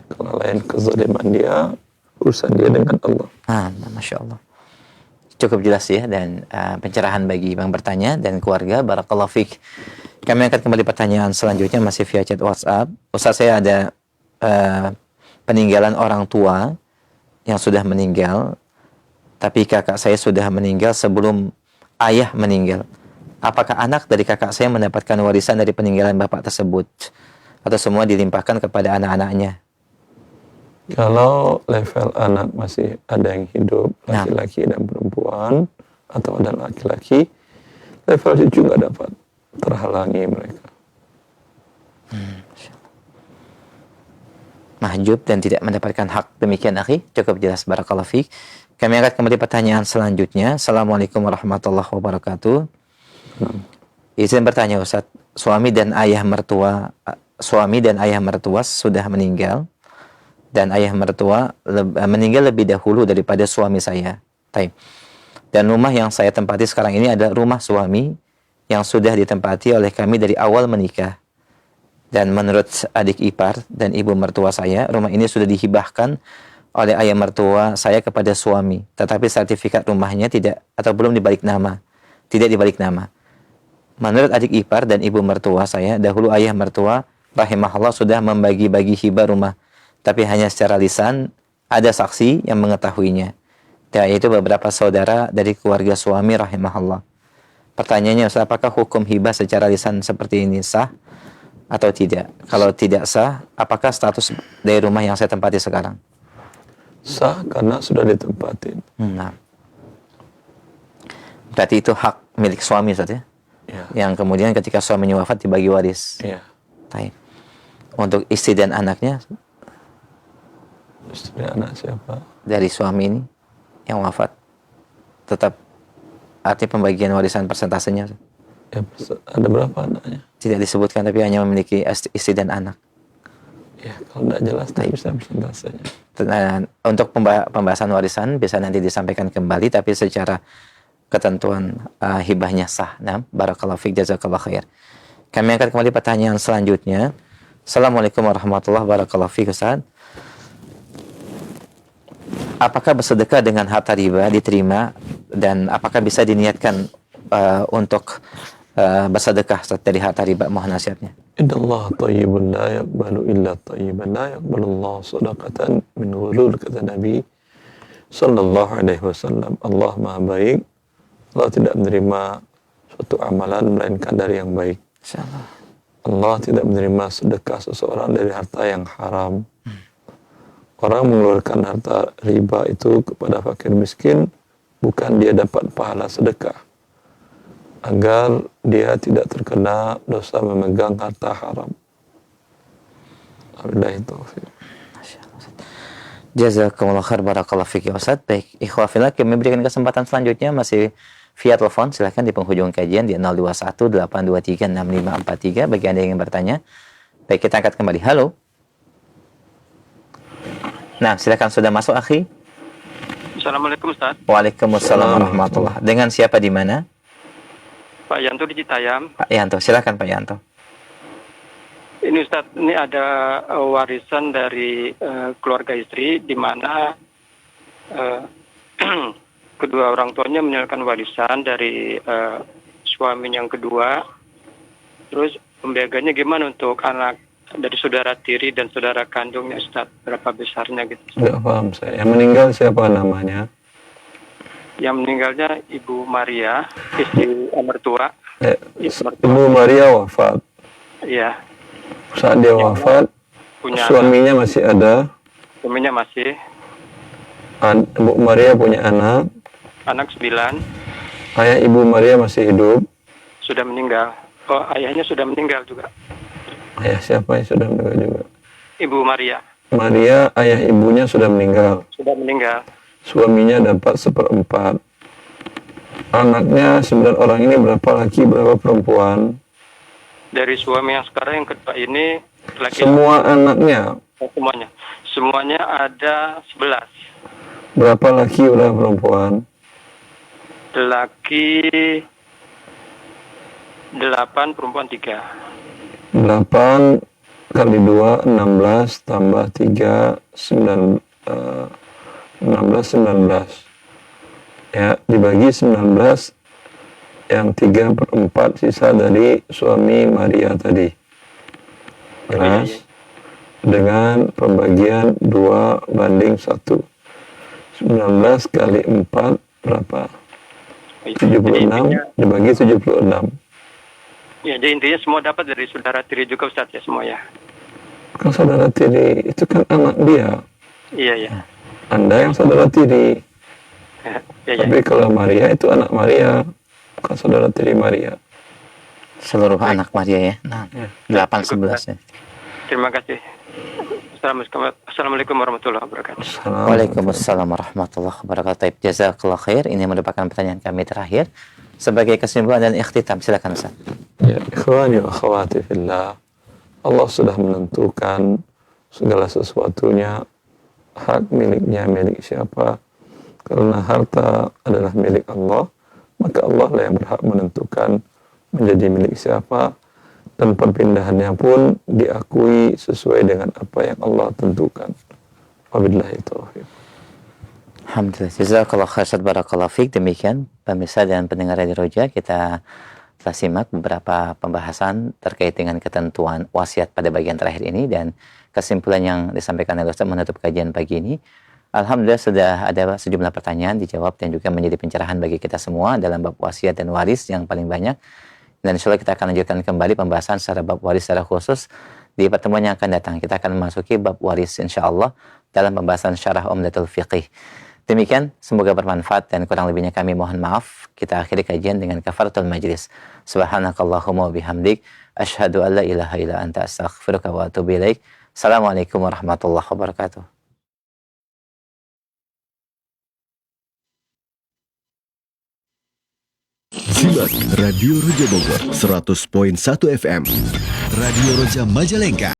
Kalau lain kezaliman dia, urusan dia dengan Allah. Masya Allah. Cukup jelas ya, dan pencerahan bagi yang bertanya dan keluarga. Barakallahu fiik. Kami angkat kembali pertanyaan selanjutnya masih via chat WhatsApp. Ustaz, saya ada peninggalan orang tua yang sudah meninggal, tapi kakak saya sudah meninggal sebelum ayah meninggal. Apakah anak dari kakak saya mendapatkan warisan dari peninggalan bapak tersebut, atau semua dilimpahkan kepada anak-anaknya? Kalau level anak masih ada yang hidup, laki-laki dan perempuan, atau ada laki-laki, level cucu nggak dapat, terhalangi mereka. Mahjub dan tidak mendapatkan hak. Demikian akhi, cukup jelas. Barakallahu fiik. Kami angkat kembali pertanyaan selanjutnya. Assalamualaikum warahmatullahi wabarakatuh. Izin bertanya Ustaz, suami dan ayah mertua sudah meninggal, dan ayah mertua meninggal lebih dahulu daripada suami saya. Dan rumah yang saya tempati sekarang ini adalah rumah suami yang sudah ditempati oleh kami dari awal menikah. Dan menurut adik ipar dan ibu mertua saya, rumah ini sudah dihibahkan oleh ayah mertua saya kepada suami. Tetapi sertifikat rumahnya belum dibalik nama. Tidak dibalik nama. Menurut adik ipar dan ibu mertua saya, dahulu ayah mertua rahimahullah sudah membagi-bagi hibah rumah. Tapi hanya secara lisan, ada saksi yang mengetahuinya. Yaitu beberapa saudara dari keluarga suami rahimahullah. Pertanyaannya, Ustaz, apakah hukum hibah secara lisan seperti ini sah atau tidak? Kalau tidak sah, apakah status dari rumah yang saya tempati sekarang? Sah karena sudah ditempatin. Berarti itu hak milik suami, Ustaz ya? Yang kemudian ketika suaminya wafat dibagi waris. Untuk istri dan anaknya? Istri anak siapa? Dari suami ini yang wafat, tetap arti pembagian warisan persentasenya? Ya, ada berapa anaknya? Tidak disebutkan, tapi hanya memiliki istri dan anak. Ya, kalau tidak jelas tak bisa persentasenya. Untuk pembahasan warisan bisa nanti disampaikan kembali, tapi secara ketentuan hibahnya sah. Barakallahu fiik, jazakallahu khair. Kami angkat kembali pertanyaan selanjutnya. Assalamualaikum warahmatullahi wabarakatuh. Ustaz, apakah bersedekah dengan harta riba diterima, dan apakah bisa diniatkan untuk bersedekah dari harta riba? Mohon nasihatnya. Innallaha thayyibun la yaqbalu illa thayyiban, la yaqbalullahu shadaqatan min ghulul, kata Nabi sallallahu alaihi wasallam. Allah Maha baik, Allah tidak menerima suatu amalan melainkan dari yang baik. Allah tidak menerima sedekah seseorang dari harta yang haram. Orang mengeluarkan harta riba itu kepada fakir miskin, bukan dia dapat pahala sedekah, agar dia tidak terkena dosa memegang harta haram. Wabillahi taufiq. Jazakumullah khair, barakallahu fiik ya Ustaz. Baik, ikhwah fillah, kami berikan kesempatan selanjutnya masih via telepon. Silahkan di penghujung kajian di 0218236543 bagi Anda yang ingin bertanya. Baik, kita angkat kembali. Halo. Nah, silakan, sudah masuk akhi. Assalamualaikum Ustaz. Waalaikumsalam warahmatullahi. Dengan siapa di mana? Pak Yanto di Citayam. Pak Yanto, silakan Pak Yanto. Ini Ustaz, ini ada warisan dari keluarga istri di mana kedua orang tuanya menyalurkan warisan dari suami yang kedua. Terus pembagiannya gimana untuk anak dari saudara tiri dan saudara kandungnya Ustaz? Berapa besarnya gitu? Nggak paham saya. Yang meninggal siapa namanya? Yang meninggalnya Ibu Maria, istri mertua. Ibu Maria wafat. Iya. Saat dia wafat, suaminya masih ada. Suaminya masih. Ibu Maria punya anak. Anak 9. Ayah Ibu Maria masih hidup. Sudah meninggal. Oh, ayahnya sudah meninggal juga. Ayah siapa yang sudah meninggal juga? Ibu Maria. Maria, ayah ibunya sudah meninggal. Sudah meninggal. Suaminya dapat 1/4. Anaknya 9 orang ini berapa laki, berapa perempuan? Dari suami yang sekarang yang kedua ini laki. Semua anaknya? Semuanya. Semuanya ada 11. Berapa laki, berapa perempuan? Laki 8, perempuan 3. 8 kali 2, 16, tambah 3, 16, 19. Ya, dibagi 19, yang 3/4 sisa dari suami Maria tadi. Jelas? Dengan pembagian 2/1. 19 kali 4 berapa? 76 dibagi 76. Ya, jadi intinya semua dapat dari saudara tiri juga Ustaz ya, semua ya. Kan saudara tiri itu kan anak dia. Iya, ya. Anda yang saudara tiri. Ya, Tapi kalau Maria itu anak Maria, bukan saudara tiri Maria. Seluruh anak Maria ya. Nah, 8, 11 ya. Terima kasih. Assalamualaikum warahmatullahi wabarakatuh. Waalaikumsalam warahmatullahi wabarakatuh. Jazakallah khair. Ini merupakan pertanyaan kami terakhir. Sebagai kesimpulan dan ikhtitam, silakan Ustaz. Ya, ikhwani wa akhwati fillah. Allah sudah menentukan segala sesuatunya, hak miliknya milik siapa. Karena harta adalah milik Allah, maka Allah lah yang berhak menentukan menjadi milik siapa, dan perpindahannya pun diakui sesuai dengan apa yang Allah tentukan. Wabillahi taufiq. Alhamdulillah. Jazakallah khair, barakallahu fiik. Demikian pemirsa dan pendengar Radio Roja, kita telah simak beberapa pembahasan terkait dengan ketentuan wasiat pada bagian terakhir ini, dan kesimpulan yang disampaikan oleh Ustaz menutup kajian pagi ini. Alhamdulillah sudah ada sejumlah pertanyaan dijawab dan juga menjadi pencerahan bagi kita semua dalam bab wasiat dan waris yang paling banyak. Dan insya Allah kita akan lanjutkan kembali pembahasan secara bab waris secara khusus di pertemuan yang akan datang. Kita akan memasuki bab waris insya Allah dalam pembahasan syarah Umdatul Fiqih. Demikian, semoga bermanfaat dan kurang lebihnya kami mohon maaf. Kita akhiri kajian dengan kafaratul majlis. Subhanakallahumma bihamdik, asyhadu an la ilaha illa anta astaghfiruka wa atubu ilaik. Assalamualaikum warahmatullahi wabarakatuh. Simak Radio Roja Bogor 100.1 FM, Radio Roja Majalengka.